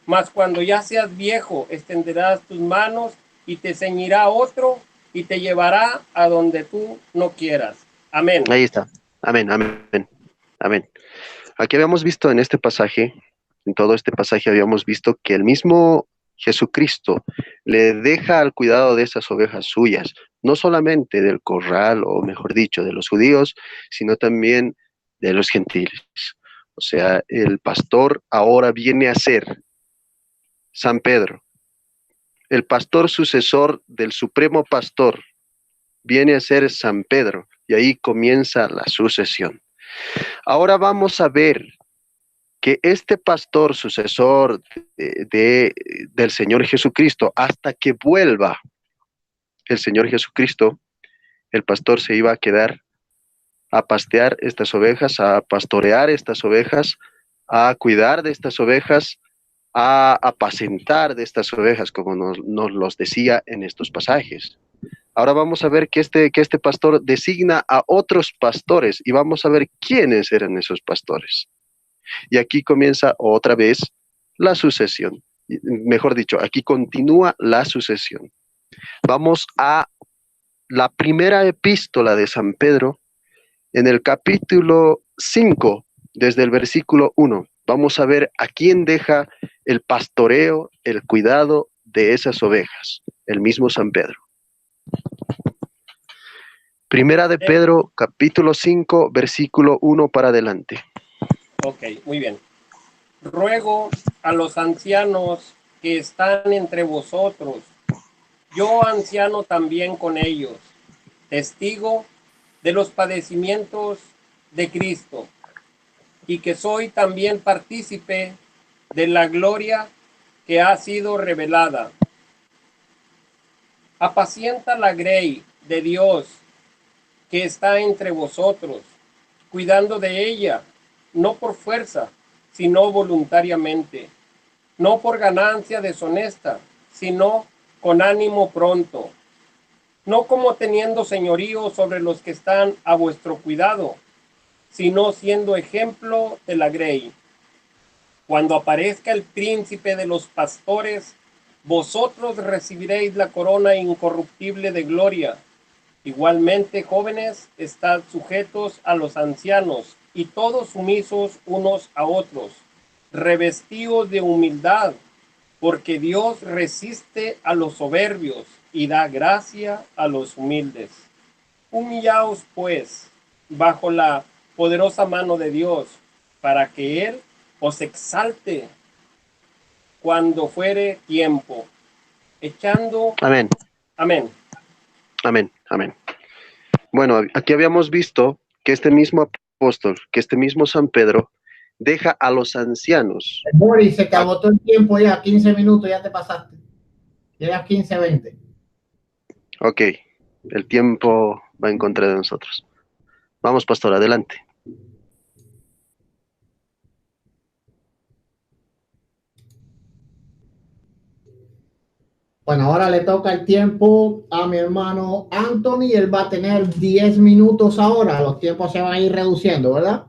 Mas cuando ya seas viejo, extenderás tus manos y te ceñirá otro y te llevará a donde tú no quieras. Amén. Ahí está. Amén, amén, amén. Aquí habíamos visto en este pasaje, en todo este pasaje habíamos visto que el mismo Jesucristo le deja al cuidado de esas ovejas suyas, no solamente del corral, o mejor dicho, de los judíos, sino también de los gentiles. O sea, el pastor ahora viene a ser San Pedro, el pastor sucesor del supremo pastor, viene a ser San Pedro, y ahí comienza la sucesión. Ahora vamos a ver que este pastor sucesor del Señor Jesucristo, hasta que vuelva el Señor Jesucristo, el pastor se iba a quedar a pastear estas ovejas, a pastorear estas ovejas, a cuidar de estas ovejas, a apacentar de estas ovejas, como nos los decía en estos pasajes. Ahora vamos a ver que este pastor designa a otros pastores y vamos a ver quiénes eran esos pastores. Y aquí comienza otra vez la sucesión. Mejor dicho, aquí continúa la sucesión. Vamos a la primera epístola de San Pedro, en el capítulo 5, desde el versículo 1. Vamos a ver a quién deja el pastoreo, el cuidado de esas ovejas, el mismo San Pedro. Primera de Pedro, capítulo 5, versículo 1 para adelante. Ok, muy bien. Ruego a los ancianos que están entre vosotros, yo anciano también con ellos, testigo de los padecimientos de Cristo, y que soy también partícipe de la gloria que ha sido revelada. Apacienta la grey de Dios que está entre vosotros, cuidando de ella, no por fuerza, sino voluntariamente, no por ganancia deshonesta, sino con ánimo pronto, no como teniendo señorío sobre los que están a vuestro cuidado, sino siendo ejemplo de la grey. Cuando aparezca el príncipe de los pastores, vosotros recibiréis la corona incorruptible de gloria. Igualmente, jóvenes, estad sujetos a los ancianos, y todos sumisos unos a otros, revestidos de humildad, porque Dios resiste a los soberbios y da gracia a los humildes. Humillaos, pues, bajo la poderosa mano de Dios, para que Él os exalte cuando fuere tiempo, echando... Amén. Amén. Amén. Amén. Bueno, aquí habíamos visto que este mismo apóstol, que este mismo San Pedro, deja a los ancianos. Boris, se te agotó el tiempo ya, 15 minutos, ya te pasaste. Llegas 15, 20. Ok, el tiempo va en contra de nosotros. Vamos, pastor, adelante. Bueno, ahora le toca el tiempo a mi hermano Anthony. Él va a tener 10 minutos ahora. Los tiempos se van a ir reduciendo, ¿verdad?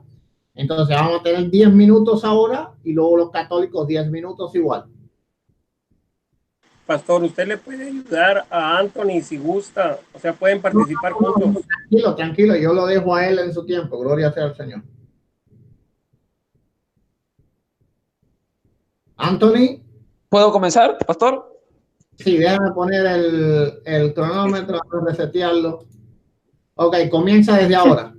Entonces vamos a tener 10 minutos ahora y luego los católicos 10 minutos igual. Pastor, usted le puede ayudar a Anthony si gusta, o sea, pueden participar juntos. Tranquilo, tranquilo, yo lo dejo a él en su tiempo. Gloria sea al Señor. Anthony. ¿Puedo comenzar, pastor? Sí, déjame poner el cronómetro, resetearlo. Ok, comienza desde ahora.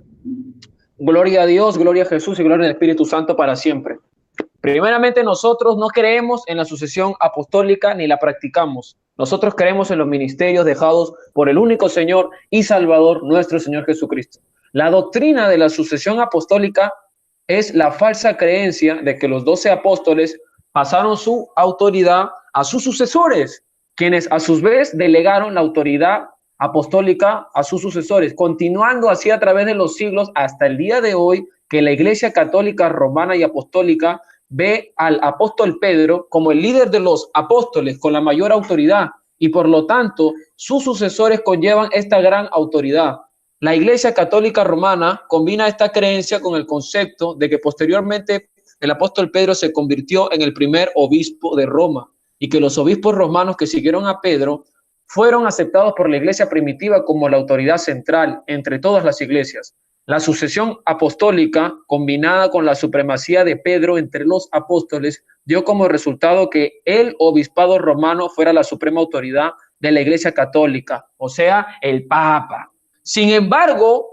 Gloria a Dios, gloria a Jesús y gloria al Espíritu Santo para siempre. Primeramente, nosotros no creemos en la sucesión apostólica ni la practicamos. Nosotros creemos en los ministerios dejados por el único Señor y Salvador, nuestro Señor Jesucristo. La doctrina de la sucesión apostólica es la falsa creencia de que los 12 apóstoles pasaron su autoridad a sus sucesores, quienes a su vez delegaron la autoridad apostólica a sus sucesores, continuando así a través de los siglos hasta el día de hoy, que la Iglesia Católica Romana y Apostólica ve al apóstol Pedro como el líder de los apóstoles con la mayor autoridad y por lo tanto sus sucesores conllevan esta gran autoridad. La Iglesia Católica Romana combina esta creencia con el concepto de que posteriormente el apóstol Pedro se convirtió en el primer obispo de Roma y que los obispos romanos que siguieron a Pedro fueron aceptados por la iglesia primitiva como la autoridad central entre todas las iglesias. La sucesión apostólica, combinada con la supremacía de Pedro entre los apóstoles, dio como resultado que el obispado romano fuera la suprema autoridad de la iglesia católica, o sea, el Papa. Sin embargo,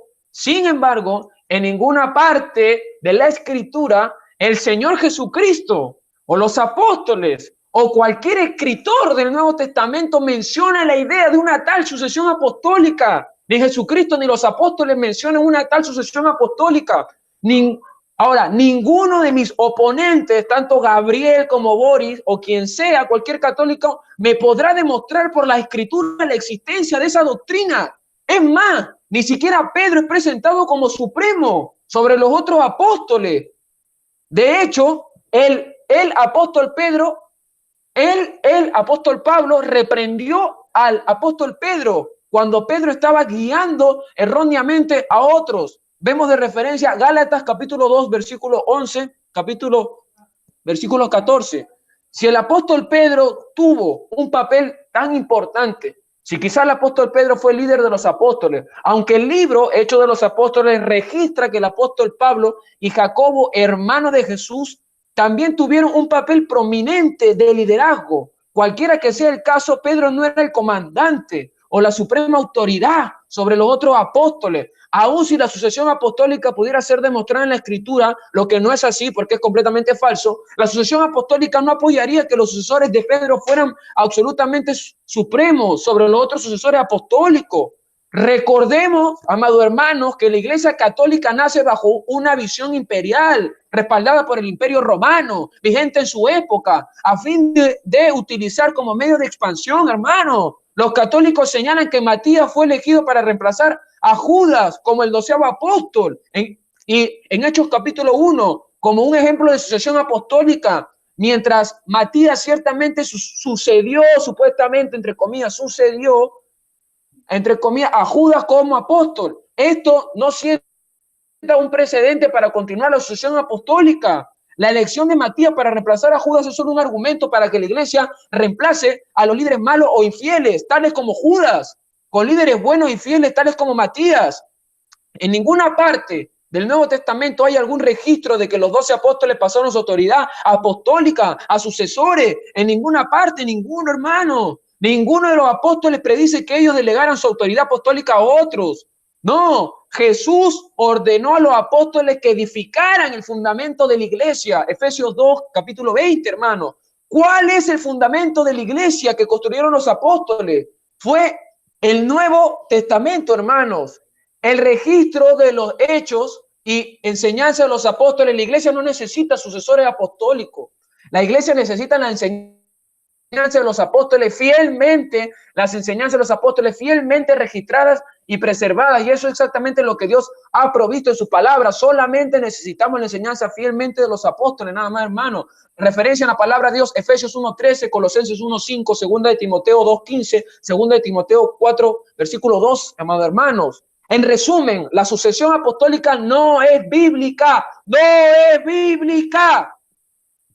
en ninguna parte de la Escritura, el Señor Jesucristo o los apóstoles o cualquier escritor del Nuevo Testamento menciona la idea de una tal sucesión apostólica. Ni Jesucristo ni los apóstoles mencionan una tal sucesión apostólica. Ahora, ninguno de mis oponentes, tanto Gabriel como Boris o quien sea, cualquier católico, me podrá demostrar por la Escritura la existencia de esa doctrina. Es más, ni siquiera Pedro es presentado como supremo sobre los otros apóstoles. De hecho, el apóstol Pedro, el apóstol Pablo reprendió al apóstol Pedro cuando Pedro estaba guiando erróneamente a otros. Vemos de referencia Gálatas capítulo 2, versículo 11, versículo 14. Si el apóstol Pedro tuvo un papel tan importante, si quizás el apóstol Pedro fue el líder de los apóstoles, aunque el libro Hechos de los Apóstoles registra que el apóstol Pablo y Jacobo, hermano de Jesús, también tuvieron un papel prominente de liderazgo. Cualquiera que sea el caso, Pedro no era el comandante o la suprema autoridad sobre los otros apóstoles. Aun si la sucesión apostólica pudiera ser demostrada en la Escritura, lo que no es así porque es completamente falso, la sucesión apostólica no apoyaría que los sucesores de Pedro fueran absolutamente supremos sobre los otros sucesores apostólicos. Recordemos, amados hermanos, que la Iglesia Católica nace bajo una visión imperial, respaldada por el Imperio Romano, vigente en su época, a fin de utilizar como medio de expansión, hermanos. Los católicos señalan que Matías fue elegido para reemplazar a Judas como el 12º apóstol. Y en Hechos capítulo 1, como un ejemplo de sucesión apostólica, mientras Matías ciertamente sucedió, supuestamente, entre comillas, a Judas como apóstol. Esto no sienta un precedente para continuar la sucesión apostólica. La elección de Matías para reemplazar a Judas es solo un argumento para que la iglesia reemplace a los líderes malos o infieles, tales como Judas, con líderes buenos y fieles, tales como Matías. En ninguna parte del Nuevo Testamento hay algún registro de que los 12 apóstoles pasaron su autoridad apostólica a sucesores. En ninguna parte, ninguno, hermano. Ninguno de los apóstoles predice que ellos delegaran su autoridad apostólica a otros. No, Jesús ordenó a los apóstoles que edificaran el fundamento de la iglesia. Efesios 2, capítulo 20, hermano. ¿Cuál es el fundamento de la iglesia que construyeron los apóstoles? Fue el Nuevo Testamento, hermanos. El registro de los hechos y enseñanza de los apóstoles. La iglesia no necesita sucesores apostólicos. La iglesia necesita la enseñanza de los apóstoles fielmente, las enseñanzas de los apóstoles fielmente registradas y preservadas, y eso es exactamente lo que Dios ha provisto en su palabra. Solamente necesitamos la enseñanza fielmente de los apóstoles, nada más, hermano. Referencia a la palabra de Dios, Efesios 1:13, Colosenses 1:5, segunda de Timoteo 2:15, segunda de Timoteo 4, versículo 2, amados hermanos. En resumen, la sucesión apostólica no es bíblica, no es bíblica.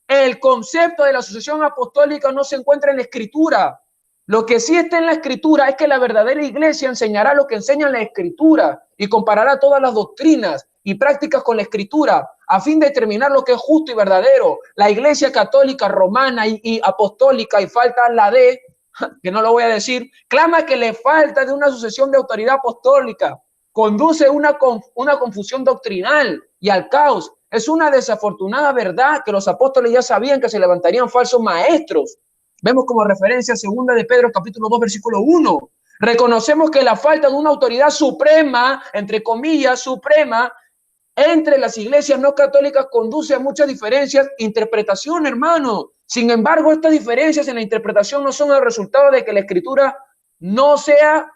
El concepto de la sucesión apostólica no se encuentra en la Escritura. Lo que sí está en la Escritura es que la verdadera iglesia enseñará lo que enseña la Escritura y comparará todas las doctrinas y prácticas con la Escritura a fin de determinar lo que es justo y verdadero. La iglesia católica, romana y apostólica, y falta la de, que no lo voy a decir, clama que le falta de una sucesión de autoridad apostólica. Conduce una confusión doctrinal y al caos. Es una desafortunada verdad que los apóstoles ya sabían que se levantarían falsos maestros. Vemos como referencia segunda de Pedro, capítulo 2, versículo 1. Reconocemos que la falta de una autoridad suprema, entre comillas, suprema, entre las iglesias no católicas conduce a muchas diferencias de interpretación, hermano. Sin embargo, estas diferencias en la interpretación no son el resultado de que la Escritura no sea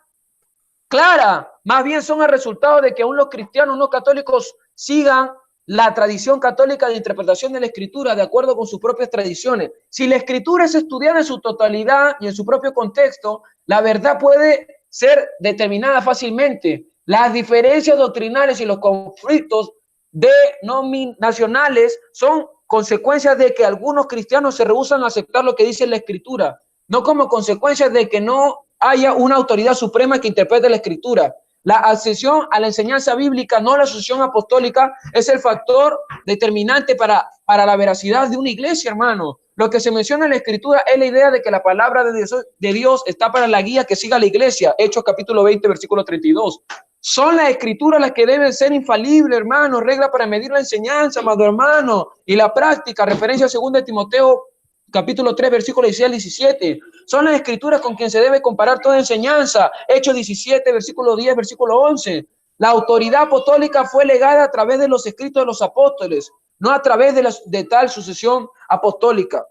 clara. Más bien son el resultado de que aún los cristianos no católicos sigan la tradición católica de interpretación de la Escritura de acuerdo con sus propias tradiciones. Si la Escritura es estudiada en su totalidad y en su propio contexto, la verdad puede ser determinada fácilmente. Las diferencias doctrinales y los conflictos denominacionales son consecuencias de que algunos cristianos se rehúsan a aceptar lo que dice la Escritura, no como consecuencia de que no haya una autoridad suprema que interprete la Escritura. La accesión a la enseñanza bíblica, no la sucesión apostólica, es el factor determinante para la veracidad de una iglesia, hermano. Lo que se menciona en la Escritura es la idea de que la palabra de Dios está para la guía que siga la iglesia. Hechos capítulo 20, versículo 32. Son las Escrituras las que deben ser infalibles, hermano, regla para medir la enseñanza, amado hermano, y la práctica. Referencia a 2 de Timoteo capítulo 3, versículo 16 al 17. Son las Escrituras con quien se debe comparar toda enseñanza. Hechos 17, versículo 10, versículo 11. La autoridad apostólica fue legada a través de los escritos de los apóstoles, no a través de tal sucesión apostólica.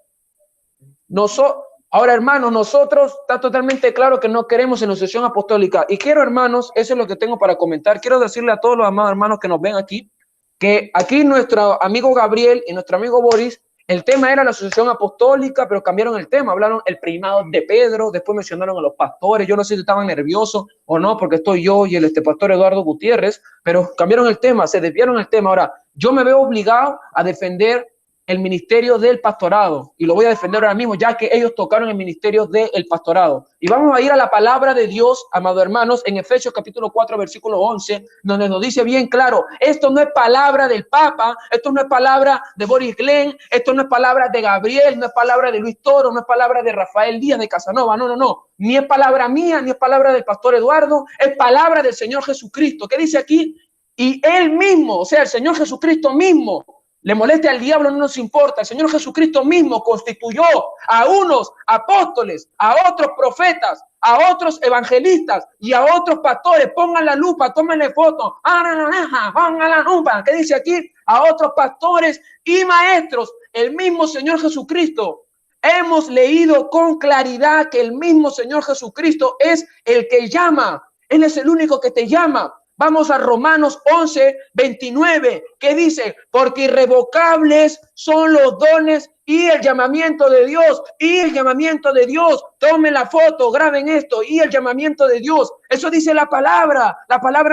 Ahora, hermanos, nosotros está totalmente claro que no queremos en la sucesión apostólica. Y quiero, hermanos, eso es lo que tengo para comentar. Quiero decirle a todos los amados hermanos que nos ven aquí, que aquí nuestro amigo Gabriel y nuestro amigo Boris, el tema era la sucesión apostólica, pero cambiaron el tema. Hablaron el primado de Pedro, después mencionaron a los pastores. Yo no sé si estaban nerviosos o no, porque estoy yo y el pastor Eduardo Gutiérrez, pero cambiaron el tema, se desviaron el tema. Ahora, yo me veo obligado a defender el ministerio del pastorado y lo voy a defender ahora mismo, ya que ellos tocaron el ministerio del pastorado. Y vamos a ir a la palabra de Dios, amados hermanos, en Efesios capítulo 4, versículo 11, donde nos dice bien claro, esto no es palabra del Papa, esto no es palabra de Boris Glenn, esto no es palabra de Gabriel, no es palabra de Luis Toro, no es palabra de Rafael Díaz de Casanova, no, ni es palabra mía, ni es palabra del pastor Eduardo, es palabra del Señor Jesucristo. ¿Qué dice aquí? Y él mismo, o sea, el Señor Jesucristo mismo, le moleste al diablo, no nos importa. El Señor Jesucristo mismo constituyó a unos apóstoles, a otros profetas, a otros evangelistas y a otros pastores. Pongan la lupa, tómenle foto. Pongan la lupa. ¿Qué dice aquí? A otros pastores y maestros. El mismo Señor Jesucristo. Hemos leído con claridad que el mismo Señor Jesucristo es el que llama. Él es el único que te llama. Vamos a Romanos 11, 29, que dice, porque irrevocables son los dones y el llamamiento de Dios, tomen la foto, graben esto, y el llamamiento de Dios. Eso dice la palabra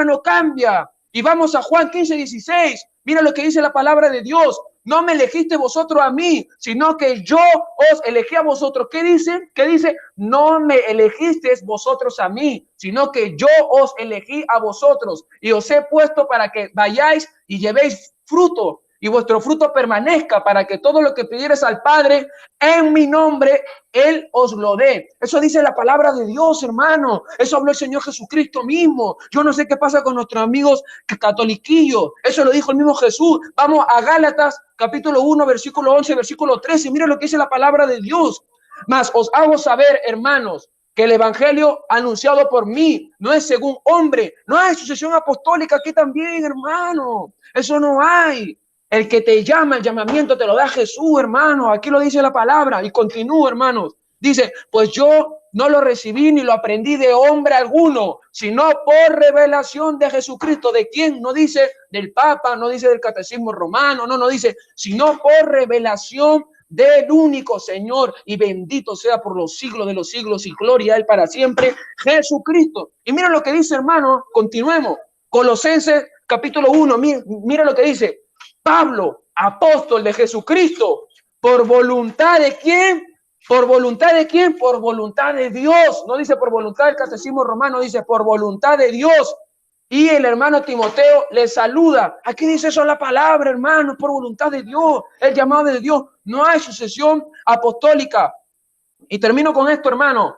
no cambia. Y vamos a Juan 15, 16, mira lo que dice la palabra de Dios. No me elegiste vosotros a mí, sino que yo os elegí a vosotros. ¿Qué dice? ¿Qué dice? No me elegisteis vosotros a mí, sino que yo os elegí a vosotros y os he puesto para que vayáis y llevéis fruto y vuestro fruto permanezca, para que todo lo que pidieres al Padre en mi nombre, Él os lo dé. Eso dice la palabra de Dios, hermano. Eso habló el Señor Jesucristo mismo. Yo no sé qué pasa con nuestros amigos catoliquillos. Eso lo dijo el mismo Jesús. Vamos a Gálatas, capítulo 1, versículo 11, versículo 13. Mira lo que dice la palabra de Dios. Mas os hago saber, hermanos, que el evangelio anunciado por mí no es según hombre. No hay sucesión apostólica aquí también, hermano. Eso no hay. El que te llama, el llamamiento te lo da Jesús, hermano. Aquí lo dice la palabra y continúa, hermanos. Dice, pues yo no lo recibí ni lo aprendí de hombre alguno, sino por revelación de Jesucristo. ¿De quién? No dice del Papa, no dice del Catecismo Romano, no dice, sino por revelación del único Señor, y bendito sea por los siglos de los siglos, y gloria a Él para siempre, Jesucristo. Y mira lo que dice, hermano, continuemos. Colosenses capítulo 1, mira lo que dice. Pablo, apóstol de Jesucristo, ¿por voluntad de quién? ¿Por voluntad de quién? Por voluntad de Dios. No dice por voluntad del Catecismo Romano, dice por voluntad de Dios. Y el hermano Timoteo le saluda. Aquí dice eso la palabra, hermano, por voluntad de Dios, el llamado de Dios. No hay sucesión apostólica. Y termino con esto, hermano.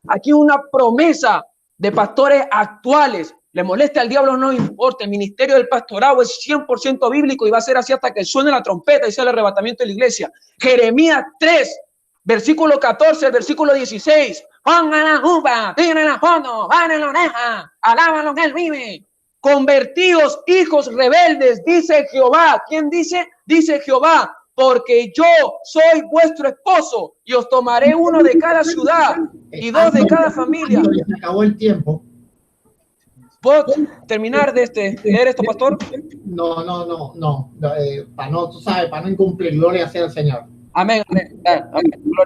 Aquí una promesa de pastores actuales. Le moleste al diablo, no importa. El ministerio del pastorado es 100% bíblico y va a ser así hasta que suene la trompeta y sea el arrebatamiento de la iglesia. Jeremías 3, versículo 14, versículo 16. Pongan la uva, tiren la fondo, van la oreja, alábalo que Él vive. Convertidos hijos rebeldes, dice Jehová. ¿Quién dice? Dice Jehová. Porque yo soy vuestro esposo y os tomaré uno de cada ciudad y dos de cada familia. Se acabó el tiempo. ¿Puedo terminar de leer esto, pastor? No. Para no, tú sabes, para no incumplir. Gloria sea al Señor. Amén. Gloria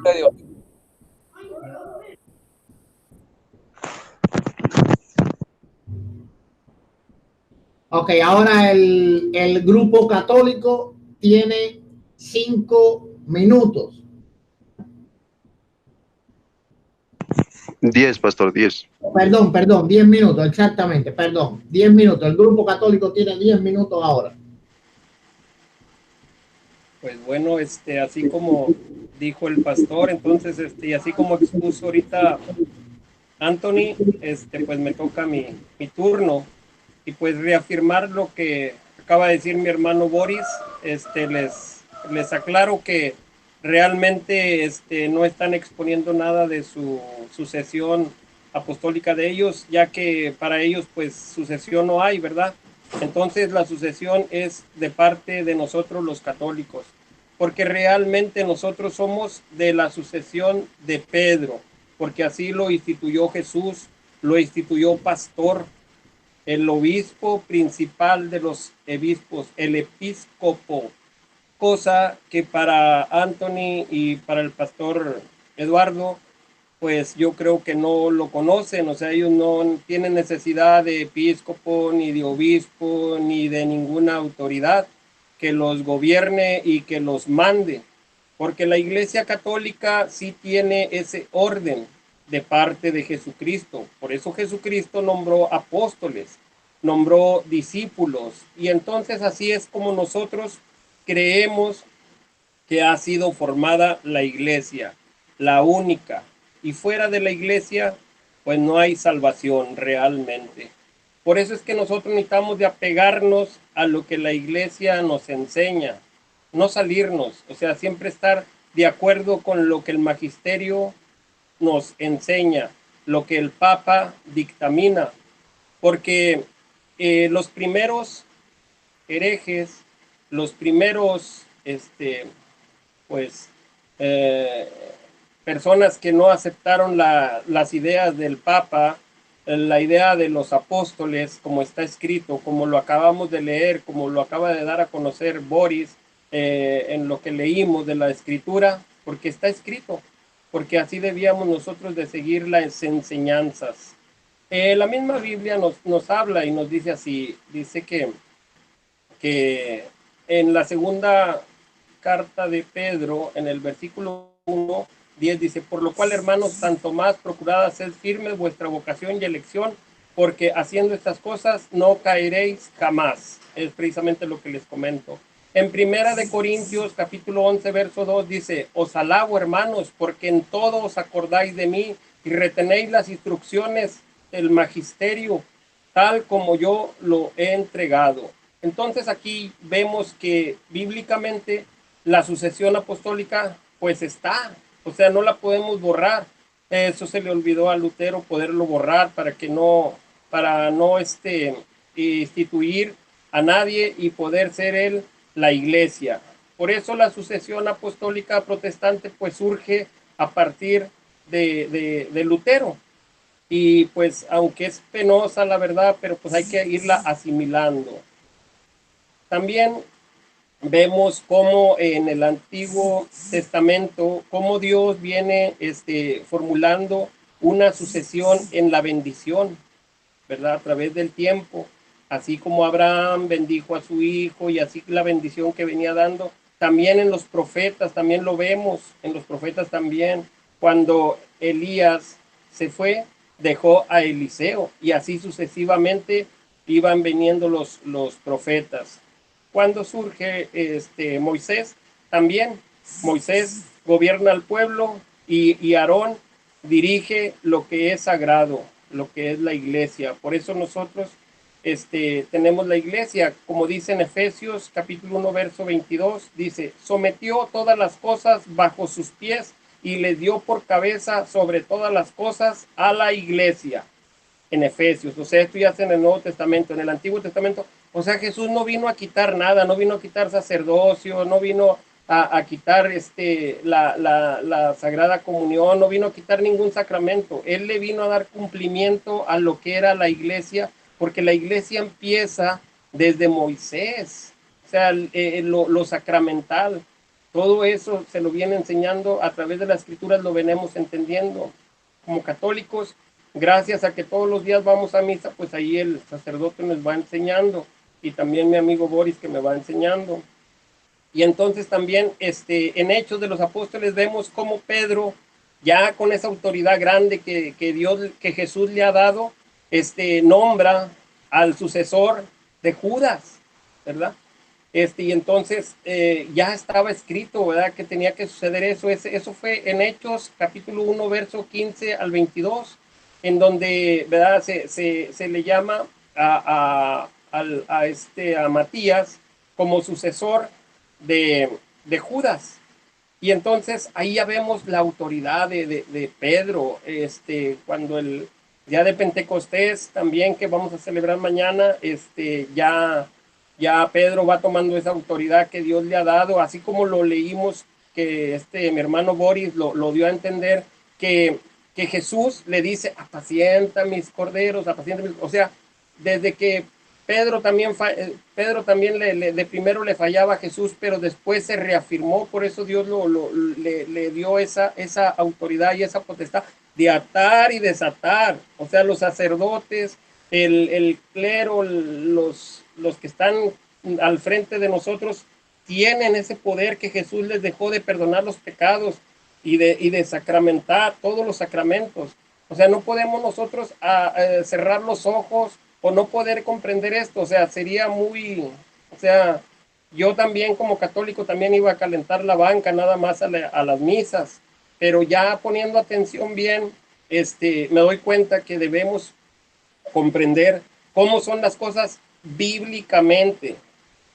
a Dios. Ok, ahora el grupo católico tiene 5 minutos. 10, pastor, 10. Perdón, 10 minutos, exactamente, 10 minutos. El grupo católico tiene 10 minutos ahora. Pues bueno, así como dijo el pastor, entonces, y así como expuso ahorita Anthony, pues me toca mi turno, y pues reafirmar lo que acaba de decir mi hermano Boris. Les aclaro que realmente no están exponiendo nada de su sucesión apostólica de ellos, ya que para ellos pues sucesión no hay, ¿verdad? Entonces la sucesión es de parte de nosotros los católicos, porque realmente nosotros somos de la sucesión de Pedro, porque así lo instituyó Jesús, lo instituyó Pastor, el obispo principal de los obispos, el episcopo, cosa que para Anthony y para el pastor Eduardo, pues yo creo que no lo conocen. O sea, ellos no tienen necesidad de episcopo, ni de obispo, ni de ninguna autoridad que los gobierne y que los mande, porque la Iglesia Católica sí tiene ese orden de parte de Jesucristo. Por eso Jesucristo nombró apóstoles, nombró discípulos, y entonces así es como nosotros creemos que ha sido formada la iglesia, la única, y fuera de la iglesia pues no hay salvación realmente. Por eso es que nosotros necesitamos de apegarnos a lo que la iglesia nos enseña, no salirnos, o sea, siempre estar de acuerdo con lo que el magisterio nos enseña, lo que el Papa dictamina, porque los primeros herejes, los primeros personas que no aceptaron las ideas del Papa, la idea de los apóstoles, como está escrito, como lo acabamos de leer, como lo acaba de dar a conocer Boris, en lo que leímos de la escritura, porque está escrito, porque así debíamos nosotros de seguir las enseñanzas. La misma Biblia nos habla y nos dice así, dice que en la segunda carta de Pedro, en el versículo 1:10, dice, por lo cual, hermanos, tanto más procurad hacer firme vuestra vocación y elección, porque haciendo estas cosas no caeréis jamás. Es precisamente lo que les comento. En Primera de Corintios, capítulo 11, verso 2, dice, os alabo, hermanos, porque en todo os acordáis de mí y retenéis las instrucciones del magisterio, tal como yo lo he entregado. Entonces aquí vemos que bíblicamente la sucesión apostólica pues está, o sea, no la podemos borrar. Eso se le olvidó a Lutero poderlo borrar para no instituir a nadie y poder ser él la iglesia. Por eso la sucesión apostólica protestante pues surge a partir de Lutero. Y pues aunque es penosa la verdad, pero pues hay que irla asimilando. También vemos cómo en el Antiguo Testamento, cómo Dios viene formulando una sucesión en la bendición, ¿verdad? A través del tiempo, así como Abraham bendijo a su hijo y así la bendición que venía dando, también en los profetas, también lo vemos, en los profetas también, cuando Elías se fue, dejó a Eliseo y así sucesivamente iban viniendo los profetas. Cuando surge Moisés, también Moisés gobierna al pueblo y Aarón dirige lo que es sagrado, lo que es la iglesia. Por eso nosotros tenemos la iglesia, como dice en Efesios capítulo 1 verso 22, dice, sometió todas las cosas bajo sus pies y le dio por cabeza sobre todas las cosas a la iglesia. En Efesios, o sea, esto ya es en el Nuevo Testamento. En el Antiguo Testamento, o sea, Jesús no vino a quitar nada, no vino a quitar sacerdocio, no vino a quitar la Sagrada Comunión, no vino a quitar ningún sacramento. Él le vino a dar cumplimiento a lo que era la iglesia, porque la iglesia empieza desde Moisés, o sea, lo sacramental. Todo eso se lo viene enseñando a través de las escrituras, lo venimos entendiendo. Como católicos, gracias a que todos los días vamos a misa, pues ahí el sacerdote nos va enseñando y también mi amigo Boris que me va enseñando. Y entonces también en Hechos de los Apóstoles vemos cómo Pedro, ya con esa autoridad grande que Jesús le ha dado, nombra al sucesor de Judas, ¿verdad? Y entonces ya estaba escrito, ¿verdad? Que tenía que suceder eso. Eso fue en Hechos capítulo 1, verso 15 al 22, en donde, ¿verdad? Se le llama a Matías como sucesor de Judas. Y entonces ahí ya vemos la autoridad de Pedro, cuando el día de Pentecostés también, que vamos a celebrar mañana, ya Pedro va tomando esa autoridad que Dios le ha dado, así como lo leímos, que mi hermano Boris lo dio a entender, que Jesús le dice, apacienta mis corderos, o sea, desde que Pedro también de primero le fallaba a Jesús, pero después se reafirmó, por eso Dios le dio esa autoridad y esa potestad de atar y desatar, o sea, los sacerdotes, el clero, los que están al frente de nosotros, tienen ese poder que Jesús les dejó de perdonar los pecados y de sacramentar todos los sacramentos. O sea, no podemos nosotros cerrar los ojos o no poder comprender esto. O sea, sería muy, o sea, yo también como católico también iba a calentar la banca nada más a las misas, pero ya poniendo atención bien, me doy cuenta que debemos comprender cómo son las cosas bíblicamente,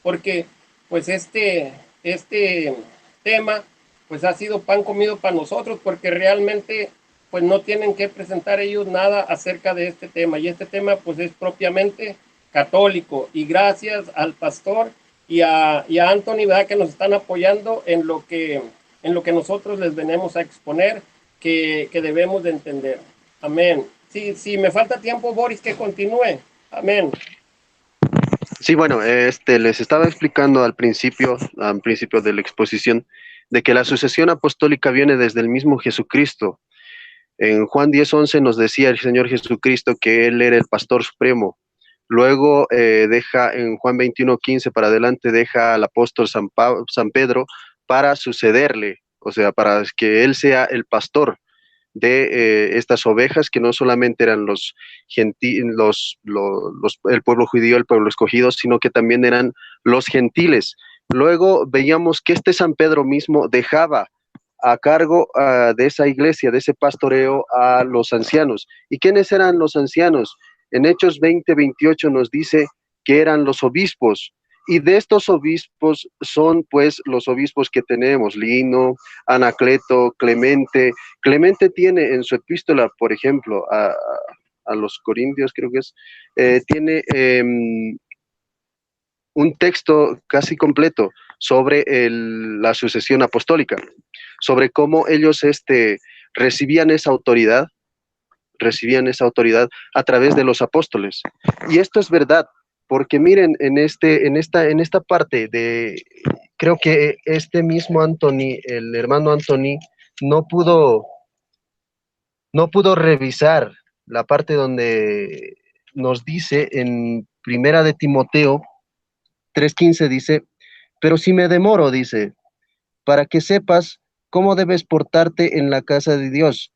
porque pues este tema pues ha sido pan comido para nosotros, porque realmente pues no tienen que presentar ellos nada acerca de este tema, y este tema pues es propiamente católico, y gracias al pastor y a Anthony, ¿verdad?, que nos están apoyando en lo que nosotros les venimos a exponer, que debemos de entender. Amén. Sí, me falta tiempo, Boris, que continúe. Amén. Sí, bueno, les estaba explicando al principio de la exposición, de que la sucesión apostólica viene desde el mismo Jesucristo. En Juan 10:11 nos decía el Señor Jesucristo que Él era el pastor supremo. Luego en Juan 21:15 para adelante, deja al apóstol San Pedro para sucederle, o sea, para que Él sea el pastor de estas ovejas, que no solamente eran el pueblo judío, el pueblo escogido, sino que también eran los gentiles. Luego veíamos que este San Pedro mismo dejaba a cargo de esa iglesia, de ese pastoreo, a los ancianos. ¿Y quiénes eran los ancianos? En Hechos 20:28 nos dice que eran los obispos. Y de estos obispos son pues los obispos que tenemos, Lino, Anacleto, Clemente. Clemente tiene en su epístola, por ejemplo, a los Corintios, creo que es, tiene un texto casi completo sobre la sucesión apostólica, sobre cómo ellos recibían esa autoridad a través de los apóstoles. Y esto es verdad, porque miren, en esta parte creo que este mismo Anthony, el hermano Anthony, no pudo revisar la parte donde nos dice en Primera de Timoteo 3:15, dice, pero si me demoro, dice, para que sepas cómo debes portarte en la casa de Dios,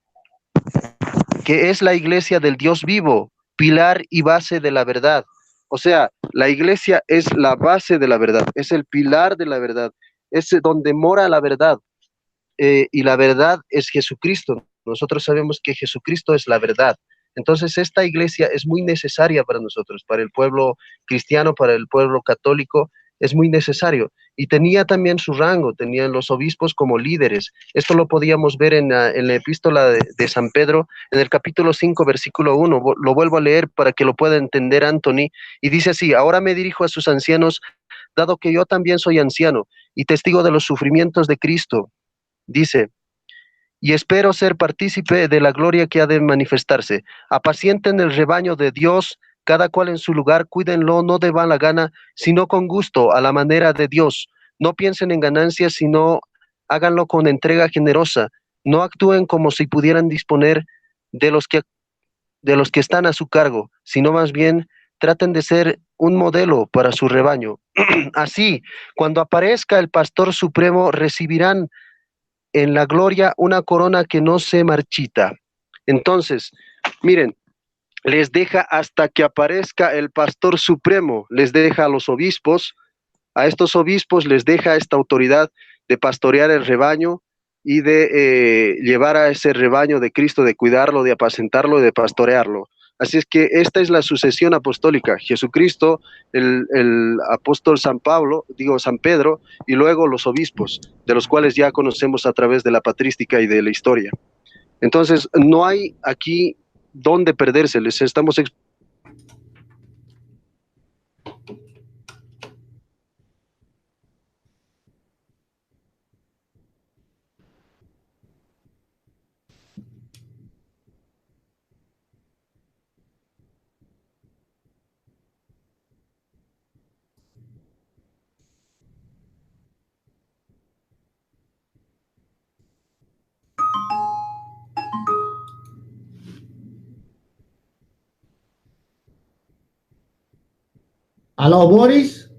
que es la iglesia del Dios vivo, pilar y base de la verdad. O sea, la iglesia es la base de la verdad, es el pilar de la verdad, es donde mora la verdad, y la verdad es Jesucristo. Nosotros sabemos que Jesucristo es la verdad. Entonces, esta iglesia es muy necesaria para nosotros, para el pueblo cristiano, para el pueblo católico, es muy necesario. Y tenía también su rango, tenían los obispos como líderes. Esto lo podíamos ver en la epístola de San Pedro, en el capítulo 5, versículo 1. Lo vuelvo a leer para que lo pueda entender Anthony. Y dice así, ahora me dirijo a sus ancianos, dado que yo también soy anciano y testigo de los sufrimientos de Cristo. Dice, y espero ser partícipe de la gloria que ha de manifestarse. Apacienten el rebaño de Dios, cada cual en su lugar, cuídenlo, no de mala gana, sino con gusto, a la manera de Dios. No piensen en ganancias, sino háganlo con entrega generosa. No actúen como si pudieran disponer de los que están a su cargo, sino más bien traten de ser un modelo para su rebaño. Así, cuando aparezca el Pastor Supremo, recibirán en la gloria una corona que no se marchita. Entonces, miren, les deja hasta que aparezca el Pastor Supremo, les deja a los obispos, a estos obispos les deja esta autoridad de pastorear el rebaño y de llevar a ese rebaño de Cristo, de cuidarlo, de apacentarlo y de pastorearlo. Así es que esta es la sucesión apostólica. Jesucristo, el apóstol San Pedro, y luego los obispos, de los cuales ya conocemos a través de la patrística y de la historia. Entonces, no hay aquí dónde perderse. Les estamos ¿Aló, Boris?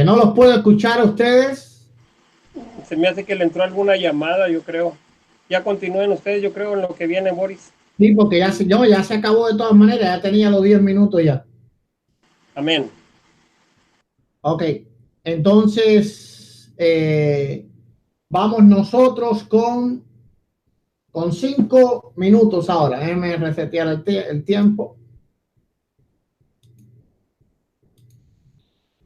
No los puedo escuchar a ustedes. Se me hace que le entró alguna llamada, yo creo. Ya continúen ustedes, yo creo, en lo que viene, Boris. Sí, porque ya se acabó de todas maneras, ya tenía los 10 minutos ya. Amén. Ok, entonces vamos nosotros con 5 minutos ahora. Déjenme resetear el tiempo.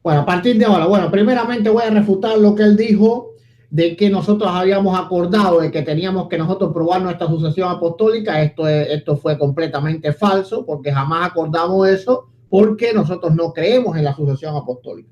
Bueno, a partir de ahora, bueno, primeramente voy a refutar lo que él dijo de que nosotros habíamos acordado de que teníamos que nosotros probar nuestra sucesión apostólica. Esto fue completamente falso, porque jamás acordamos eso, porque nosotros no creemos en la sucesión apostólica.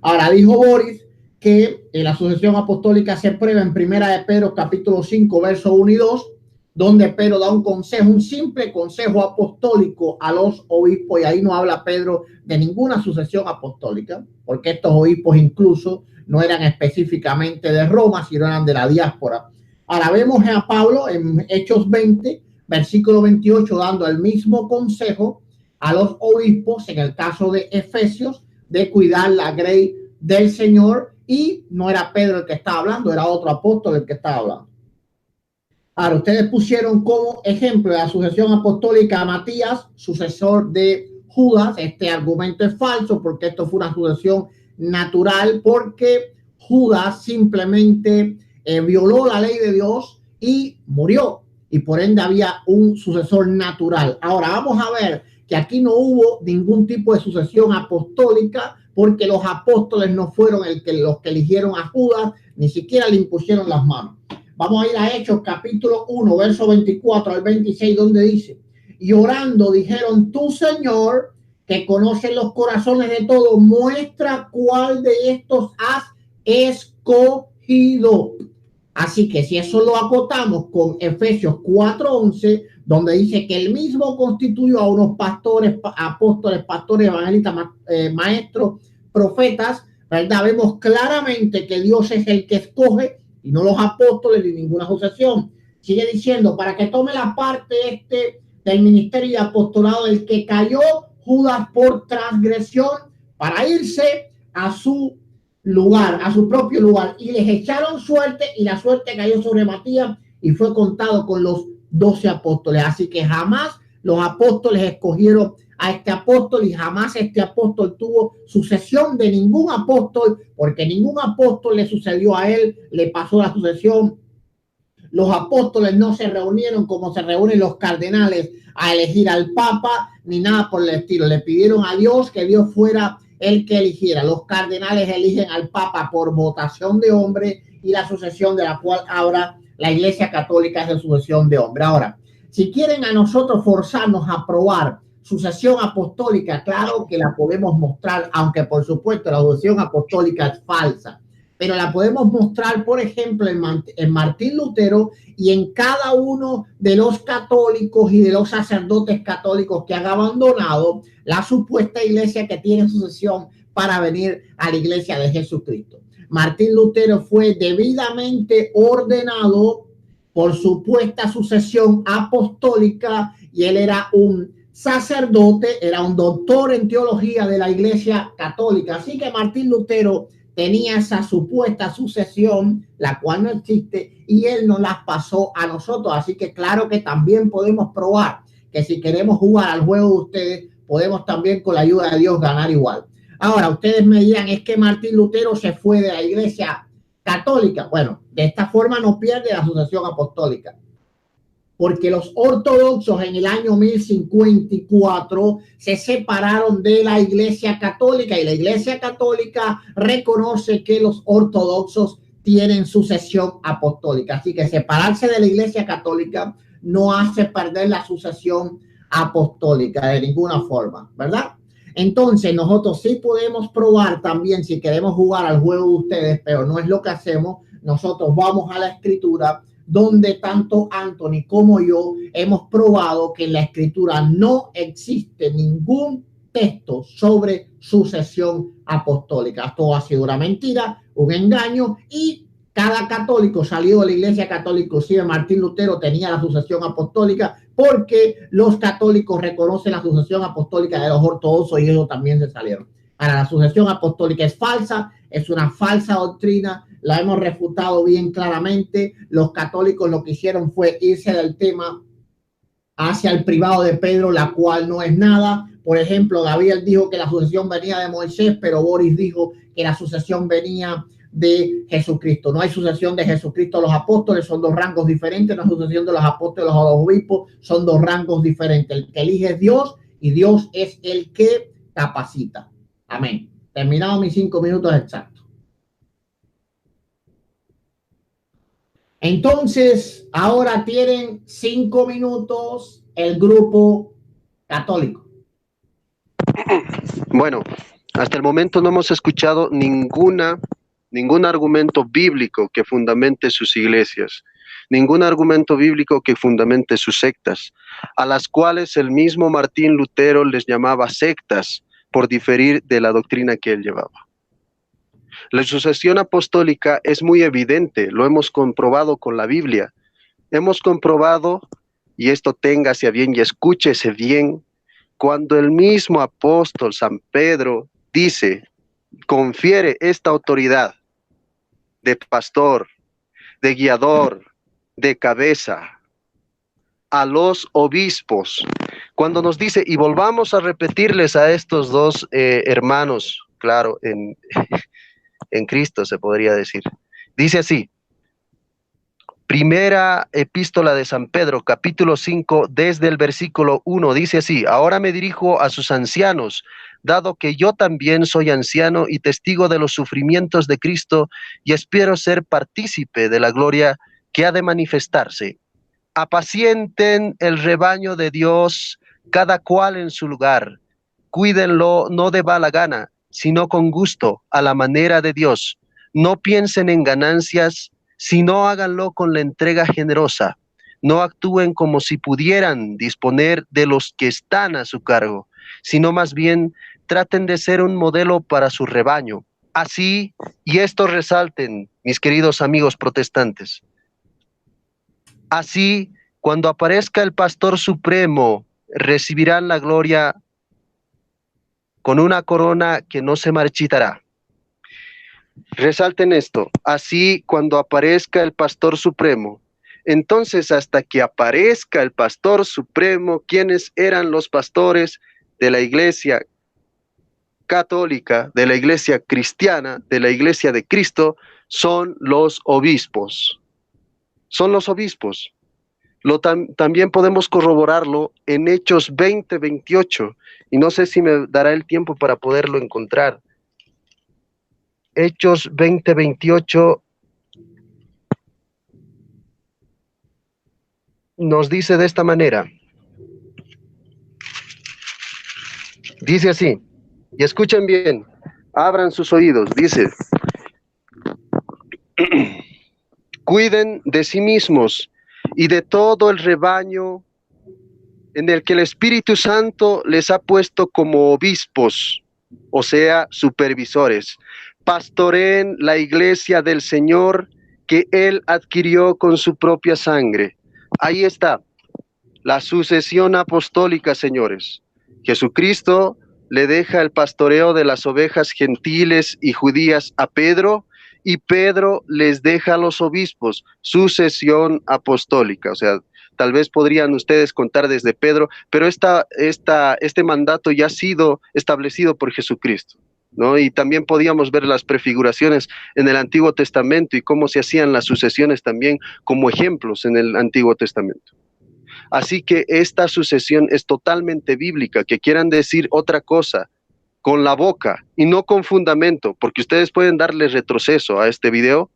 Ahora, dijo Boris que la sucesión apostólica se prueba en Primera de Pedro, capítulo 5, versos 1 y 2, donde Pedro da un consejo, un simple consejo apostólico a los obispos, y ahí no habla Pedro de ninguna sucesión apostólica, porque estos obispos incluso no eran específicamente de Roma, sino eran de la diáspora. Ahora vemos a Pablo en Hechos 20, versículo 28, dando el mismo consejo a los obispos, en el caso de Efesios, de cuidar la grey del Señor, y no era Pedro el que estaba hablando, era otro apóstol el que estaba hablando. Ahora, ustedes pusieron como ejemplo de la sucesión apostólica a Matías, sucesor de Judas. Este argumento es falso porque esto fue una sucesión natural, porque Judas simplemente violó la ley de Dios y murió, y por ende había un sucesor natural. Ahora vamos a ver que aquí no hubo ningún tipo de sucesión apostólica, porque los apóstoles no fueron los que eligieron a Judas, ni siquiera le impusieron las manos. Vamos a ir a Hechos capítulo 1, verso 24 al 26, donde dice: y orando dijeron, tú, Señor, que conoces los corazones de todos, muestra cuál de estos has escogido. Así que si eso lo acotamos con Efesios 4:11, donde dice que él mismo constituyó a unos pastores, apóstoles, pastores, evangelistas, maestros, profetas, ¿verdad? Vemos claramente que Dios es el que escoge y no los apóstoles ni ninguna sucesión. Sigue diciendo, para que tome la parte del ministerio y apostolado del que cayó Judas por transgresión, para irse a su lugar, a su propio lugar, y les echaron suerte, y la suerte cayó sobre Matías y fue contado con los 12 apóstoles. Así que jamás los apóstoles escogieron a este apóstol, y jamás este apóstol tuvo sucesión de ningún apóstol, porque ningún apóstol le sucedió a él, le pasó la sucesión. Los apóstoles no se reunieron como se reúnen los cardenales a elegir al papa, ni nada por el estilo. Le pidieron a Dios que Dios fuera el que eligiera. Los cardenales eligen al papa por votación de hombre, y la sucesión de la cual ahora la Iglesia Católica es de sucesión de hombre. Ahora, si quieren a nosotros forzarnos a probar sucesión apostólica, claro que la podemos mostrar, aunque por supuesto la sucesión apostólica es falsa, pero la podemos mostrar, por ejemplo, en Martín Lutero y en cada uno de los católicos y de los sacerdotes católicos que han abandonado la supuesta iglesia que tiene sucesión para venir a la iglesia de Jesucristo. Martín Lutero fue debidamente ordenado por supuesta sucesión apostólica, y él era un sacerdote, era un doctor en teología de la iglesia católica. Así que Martín Lutero tenía esa supuesta sucesión, la cual no existe, y él nos las pasó a nosotros. Así que claro que también podemos probar que si queremos jugar al juego de ustedes, podemos también con la ayuda de Dios ganar igual. Ahora, ustedes me dirán, es que Martín Lutero se fue de la iglesia católica. Bueno, de esta forma no pierde la sucesión apostólica, porque los ortodoxos en el año 1054 se separaron de la Iglesia Católica, y la Iglesia Católica reconoce que los ortodoxos tienen sucesión apostólica. Así que separarse de la Iglesia Católica no hace perder la sucesión apostólica de ninguna forma, ¿verdad? Entonces nosotros sí podemos probar también, si queremos jugar al juego de ustedes, pero no es lo que hacemos. Nosotros vamos a la Escritura, donde tanto Anthony como yo hemos probado que en la Escritura no existe ningún texto sobre sucesión apostólica. Todo ha sido una mentira, un engaño, y cada católico salió de la Iglesia Católica, inclusive Martín Lutero tenía la sucesión apostólica, porque los católicos reconocen la sucesión apostólica de los ortodoxos, y ellos también se salieron. Ahora, la sucesión apostólica es falsa, es una falsa doctrina, la hemos refutado bien claramente. Los católicos lo que hicieron fue irse del tema hacia el privado de Pedro, la cual no es nada. Por ejemplo, Gabriel dijo que la sucesión venía de Moisés, pero Boris dijo que la sucesión venía de Jesucristo. No hay sucesión de Jesucristo a los apóstoles, son dos rangos diferentes. No hay sucesión de los apóstoles a los obispos, son dos rangos diferentes. El que elige es Dios, y Dios es el que capacita. Amén. Terminado mis 5 minutos exactos. Entonces, ahora tienen 5 minutos el grupo católico. Bueno, hasta el momento no hemos escuchado ningún argumento bíblico que fundamente sus iglesias, ningún argumento bíblico que fundamente sus sectas, a las cuales el mismo Martín Lutero les llamaba sectas por diferir de la doctrina que él llevaba. La sucesión apostólica es muy evidente, lo hemos comprobado con la Biblia. Hemos comprobado, y esto téngase a bien y escúchese bien, cuando el mismo apóstol San Pedro dice, confiere esta autoridad de pastor, de guiador, de cabeza, a los obispos. Cuando nos dice, y volvamos a repetirles a estos dos hermanos, claro, en Cristo se podría decir. Dice así, primera epístola de San Pedro, capítulo 5, desde el versículo 1, dice así, ahora me dirijo a sus ancianos, dado que yo también soy anciano y testigo de los sufrimientos de Cristo, y espero ser partícipe de la gloria que ha de manifestarse. Apacienten el rebaño de Dios, cada cual en su lugar. Cuídenlo no de mala gana, sino con gusto, a la manera de Dios. No piensen en ganancias, sino háganlo con la entrega generosa. No actúen como si pudieran disponer de los que están a su cargo, sino más bien traten de ser un modelo para su rebaño. Así, y esto resalten, mis queridos amigos protestantes, así, cuando aparezca el Pastor Supremo, recibirán la gloria con una corona que no se marchitará. Resalten esto, así cuando aparezca el Pastor Supremo. Entonces, hasta que aparezca el Pastor Supremo, ¿quiénes eran los pastores de la Iglesia católica, de la Iglesia cristiana, de la Iglesia de Cristo? Son los obispos. Son los obispos. También podemos corroborarlo en Hechos 20:28, y no sé si me dará el tiempo para poderlo encontrar. Hechos 20:28 nos dice de esta manera. Dice así, y escuchen bien, abran sus oídos, dice, cuiden de sí mismos y de todo el rebaño en el que el Espíritu Santo les ha puesto como obispos, o sea, supervisores. Pastoreen la iglesia del Señor que Él adquirió con su propia sangre. Ahí está, la sucesión apostólica, señores. Jesucristo le deja el pastoreo de las ovejas gentiles y judías a Pedro, y Pedro les deja a los obispos, sucesión apostólica. O sea, tal vez podrían ustedes contar desde Pedro, pero este mandato ya ha sido establecido por Jesucristo, ¿no? Y también podíamos ver las prefiguraciones en el Antiguo Testamento y cómo se hacían las sucesiones también como ejemplos en el Antiguo Testamento. Así que esta sucesión es totalmente bíblica. Que quieran decir otra cosa con la boca y no con fundamento, porque ustedes pueden darle retroceso a este video,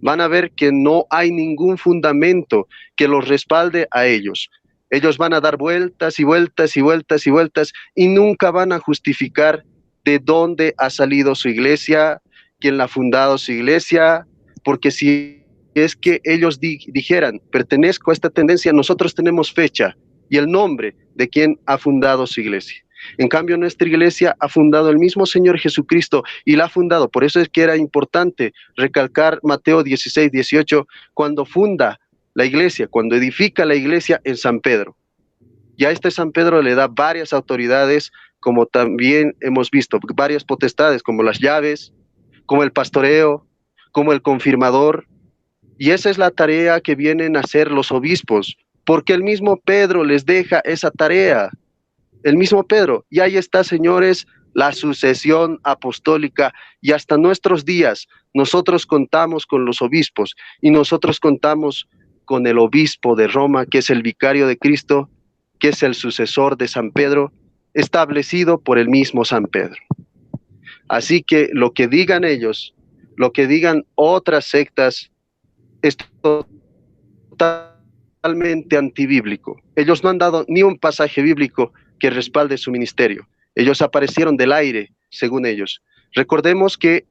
van a ver que no hay ningún fundamento que los respalde a ellos. Ellos van a dar vueltas y vueltas y vueltas y vueltas y nunca van a justificar de dónde ha salido su iglesia, quién la ha fundado su iglesia, porque si es que ellos dijeran, pertenezco a esta tendencia, nosotros tenemos fecha y el nombre de quien ha fundado su iglesia. En cambio, nuestra iglesia ha fundado el mismo Señor Jesucristo y la ha fundado. Por eso es que era importante recalcar Mateo 16:18, cuando funda la iglesia, cuando edifica la iglesia en San Pedro. Y a este San Pedro le da varias autoridades, como también hemos visto, varias potestades, como las llaves, como el pastoreo, como el confirmador. Y esa es la tarea que vienen a hacer los obispos, porque el mismo Pedro les deja esa tarea. El mismo Pedro. Y ahí está, señores, la sucesión apostólica. Y hasta nuestros días nosotros contamos con los obispos y nosotros contamos con el obispo de Roma, que es el vicario de Cristo, que es el sucesor de San Pedro, establecido por el mismo San Pedro. Así que lo que digan ellos, lo que digan otras sectas, es totalmente antibíblico. Ellos no han dado ni un pasaje bíblico que respalde su ministerio. Ellos aparecieron del aire, según ellos. Recordemos que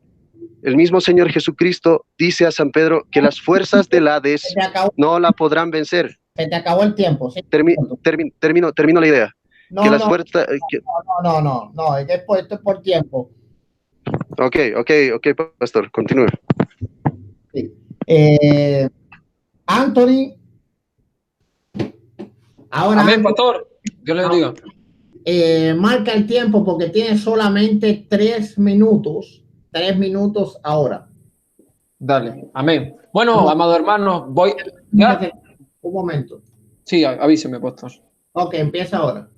el mismo Señor Jesucristo dice a San Pedro que las fuerzas del Hades no la podrán vencer. Se te acabó el tiempo. ¿Sí? Termino la idea. No, que las no, fuerzas, no, es que esto es por tiempo. Ok, pastor, continúe. Sí. Anthony. Ahora, amén, pastor. Dios le bendiga. Marca el tiempo porque tiene solamente 3 minutos. 3 minutos ahora. Dale, amén. Bueno, amado hermano, voy. ¿Ya? Un momento. Sí, avíseme, pastor. Ok, empieza ahora.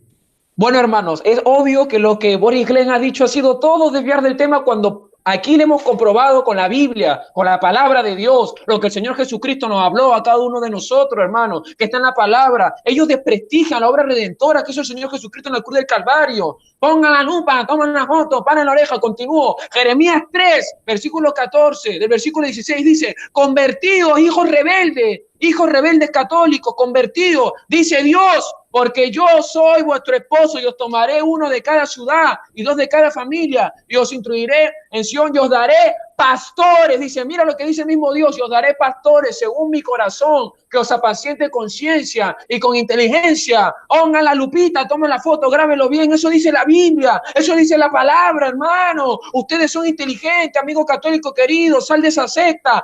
Bueno, hermanos, es obvio que lo que Boris Glenn ha dicho ha sido todo desviar del tema cuando aquí le hemos comprobado con la Biblia, con la palabra de Dios, lo que el Señor Jesucristo nos habló a cada uno de nosotros, hermanos, que está en la palabra. Ellos desprestigian la obra redentora que hizo el Señor Jesucristo en la cruz del Calvario. Pongan la lupa, toman una foto, paren la oreja, continúo. Jeremías 3, versículo 14, del versículo 16 dice, convertidos, hijos rebeldes católicos, convertidos, dice Dios, porque yo soy vuestro esposo y os tomaré uno de cada ciudad y dos de cada familia y os instruiré en Sion y os daré pastores. Dice, mira lo que dice el mismo Dios, y os daré pastores según mi corazón, que os apaciente con ciencia y con inteligencia. Pongan la lupita, tomen la foto, grábenlo bien. Eso dice la Biblia, eso dice la palabra, hermano. Ustedes son inteligentes, amigo católico querido. Sal de esa secta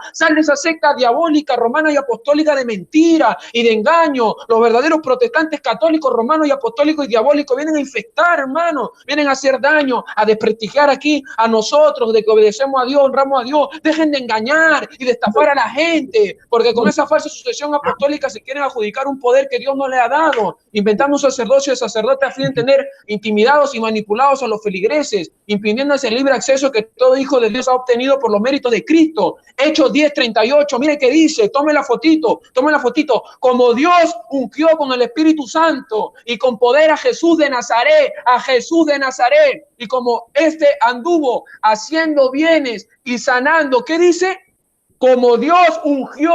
diabólica, romana y apostólica de mentira y de engaño. Los verdaderos protestantes católicos, romanos y apostólicos y diabólicos vienen a infectar, hermano, vienen a hacer daño, a desprestigiar aquí a nosotros de que obedecemos a Dios, honramos a Dios. Dejen de engañar y de estafar a la gente, porque con esa falsa sucesión apostólica se quieren adjudicar un poder que Dios no le ha dado, inventando un sacerdocio de sacerdotes a fin de tener intimidados y manipulados a los feligreses, impidiéndose el libre acceso que todo hijo de Dios ha obtenido por los méritos de Cristo. Hechos 10:38, mire qué dice, tome la fotito, como Dios ungió con el Espíritu Santo y con poder a Jesús de Nazaret, y como este anduvo haciendo bienes y sanando, ¿qué dice? Como Dios ungió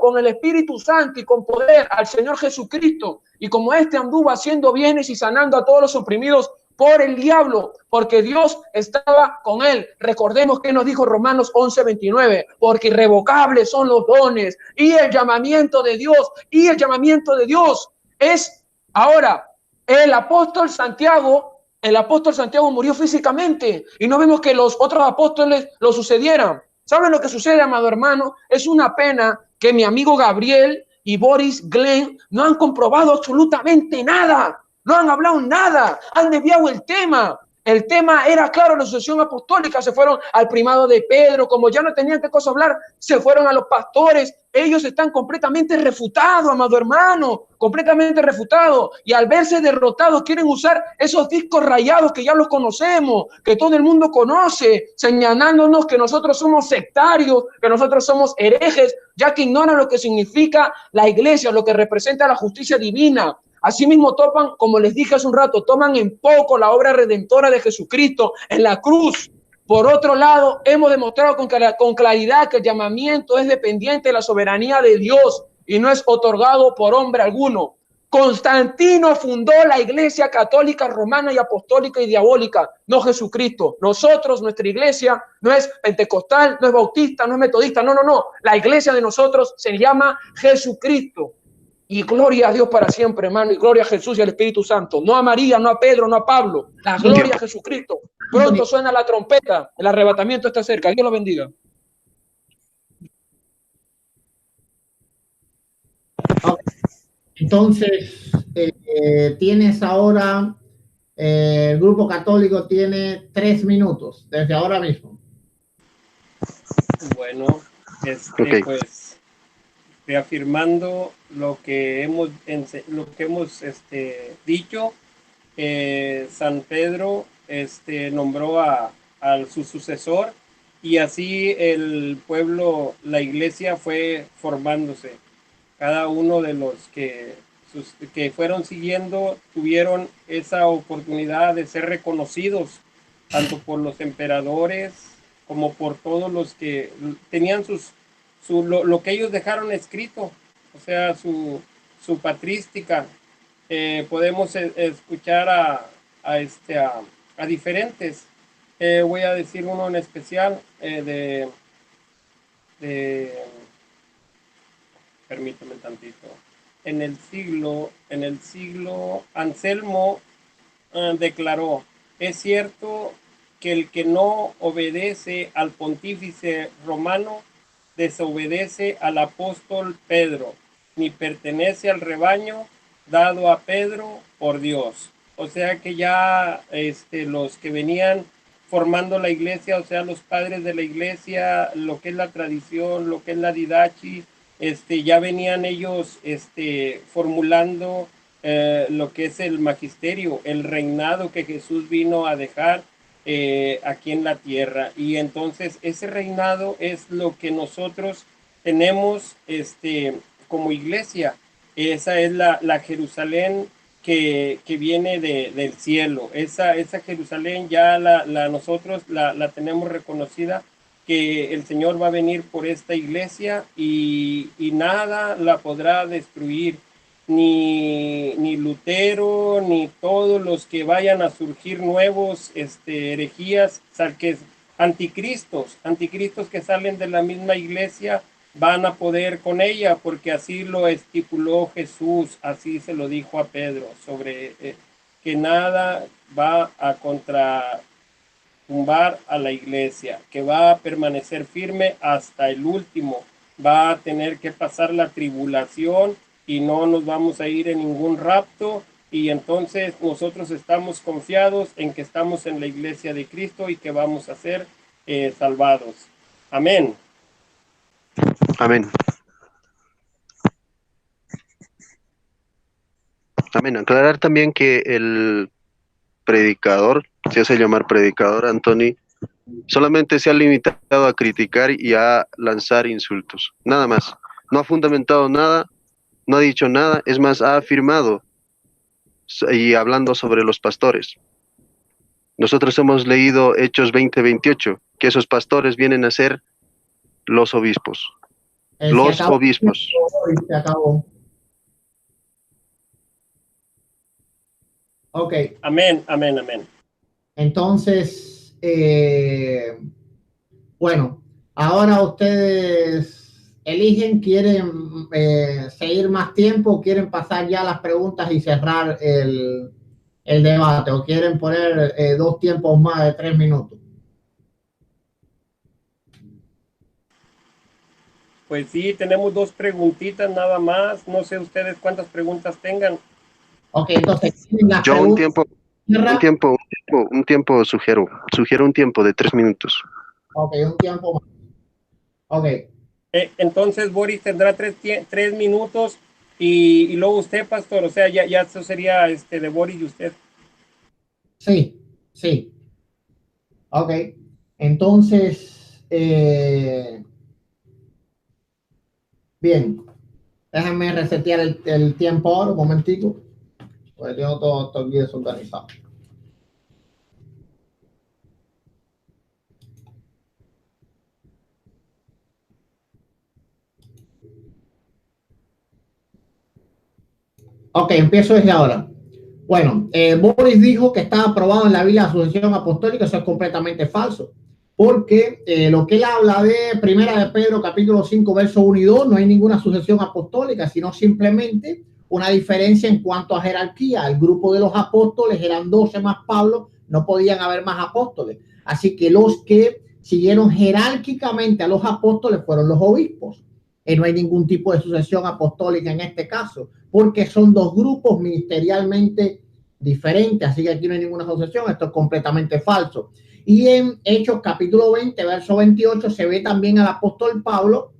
con el Espíritu Santo y con poder al Señor Jesucristo, y como este anduvo haciendo bienes y sanando a todos los oprimidos por el diablo, porque Dios estaba con él. Recordemos que nos dijo Romanos 11:29, porque irrevocables son los dones y el llamamiento de Dios, es ahora. El apóstol Santiago murió físicamente y no vemos que los otros apóstoles lo sucedieran. ¿Saben lo que sucede, amado hermano? Es una pena que mi amigo Gabriel y Boris Glenn no han comprobado absolutamente nada, no han hablado nada, han desviado el tema. El tema era claro, la sucesión apostólica. Se fueron al primado de Pedro, como ya no tenían qué cosa hablar, se fueron a los pastores. Ellos están completamente refutados, amado hermano, completamente refutados. Y al verse derrotados quieren usar esos discos rayados que ya los conocemos, que todo el mundo conoce, señalándonos que nosotros somos sectarios, que nosotros somos herejes, ya que ignoran lo que significa la iglesia, lo que representa la justicia divina. Asimismo toman, como les dije hace un rato, toman en poco la obra redentora de Jesucristo en la cruz. Por otro lado, hemos demostrado con claridad que el llamamiento es dependiente de la soberanía de Dios y no es otorgado por hombre alguno. Constantino fundó la iglesia católica, romana y apostólica y diabólica, no Jesucristo. Nosotros, nuestra iglesia, no es pentecostal, no es bautista, no es metodista, no. La iglesia de nosotros se llama Jesucristo. Y gloria a Dios para siempre, hermano, y gloria a Jesús y al Espíritu Santo. No a María, no a Pedro, no a Pablo. La gloria a Jesucristo. Pronto suena la trompeta, el arrebatamiento está cerca. Dios lo bendiga. Entonces, tienes ahora, el grupo católico tiene 3 minutos, desde ahora mismo. Bueno, Okay. pues reafirmando lo que hemos dicho, San Pedro nombró a su sucesor, y así el pueblo, la iglesia fue formándose. Cada uno de los que fueron siguiendo tuvieron esa oportunidad de ser reconocidos tanto por los emperadores como por todos los que tenían lo que ellos dejaron escrito, o sea, su patrística. Podemos escuchar a diferentes. Voy a decir uno en especial, permíteme tantito. En el siglo Anselmo declaró: es cierto que el que no obedece al pontífice romano desobedece al apóstol Pedro, ni pertenece al rebaño dado a Pedro por Dios. O sea que ya los que venían formando la iglesia, o sea, los padres de la iglesia, lo que es la tradición, lo que es la didachi, ya venían ellos formulando lo que es el magisterio, el reinado que Jesús vino a dejar aquí en la tierra. Y entonces ese reinado es lo que nosotros tenemos como iglesia. Esa es la Jerusalén que viene del cielo. Esa Jerusalén ya nosotros la tenemos reconocida, que el Señor va a venir por esta iglesia y nada la podrá destruir, ni Lutero, ni todos los que vayan a surgir nuevos herejías, anticristos que salen de la misma iglesia, van a poder con ella, porque así lo estipuló Jesús, así se lo dijo a Pedro, sobre que nada va a tumbar a la iglesia, que va a permanecer firme hasta el último, va a tener que pasar la tribulación y no nos vamos a ir en ningún rapto. Y entonces nosotros estamos confiados en que estamos en la iglesia de Cristo y que vamos a ser salvados. Amén. Amén. Amén. Aclarar también que el predicador, se hace llamar predicador, Anthony, solamente se ha limitado a criticar y a lanzar insultos, nada más. No ha fundamentado nada, no ha dicho nada, es más, ha afirmado, y hablando sobre los pastores. Nosotros hemos leído Hechos 20:28, que esos pastores vienen a ser los obispos. Los obispos. Se acabó. Ok. Amén, amén, amén. Entonces, bueno, ahora ustedes eligen, quieren seguir más tiempo, quieren pasar ya las preguntas y cerrar el debate, o quieren poner 2 tiempos más de 3 minutos. Pues sí, tenemos 2 preguntitas nada más. No sé ustedes cuántas preguntas tengan. Ok, entonces yo un tiempo sugiero un tiempo de 3 minutos. Ok, un tiempo más. Ok. Entonces Boris tendrá 3 minutos y luego usted, pastor, o sea, ya eso sería de Boris y usted. Sí, sí. Ok, entonces, bien, déjenme resetear el tiempo ahora, un momentico, pues tengo todo esto aquí desorganizado. Ok, empiezo desde ahora. Bueno, Boris dijo que estaba aprobado en la Biblia la sucesión apostólica. Eso es completamente falso, porque lo que él habla de Primera de Pedro capítulo 5 versos 1 y 2, no hay ninguna sucesión apostólica, sino simplemente una diferencia en cuanto a jerarquía. El grupo de los apóstoles eran 12 más Pablo, no podían haber más apóstoles, así que los que siguieron jerárquicamente a los apóstoles fueron los obispos. No hay ningún tipo de sucesión apostólica en este caso, porque son 2 grupos ministerialmente diferentes, así que aquí no hay ninguna sucesión. Esto es completamente falso. Y en Hechos capítulo 20, verso 28, se ve también al apóstol Pablo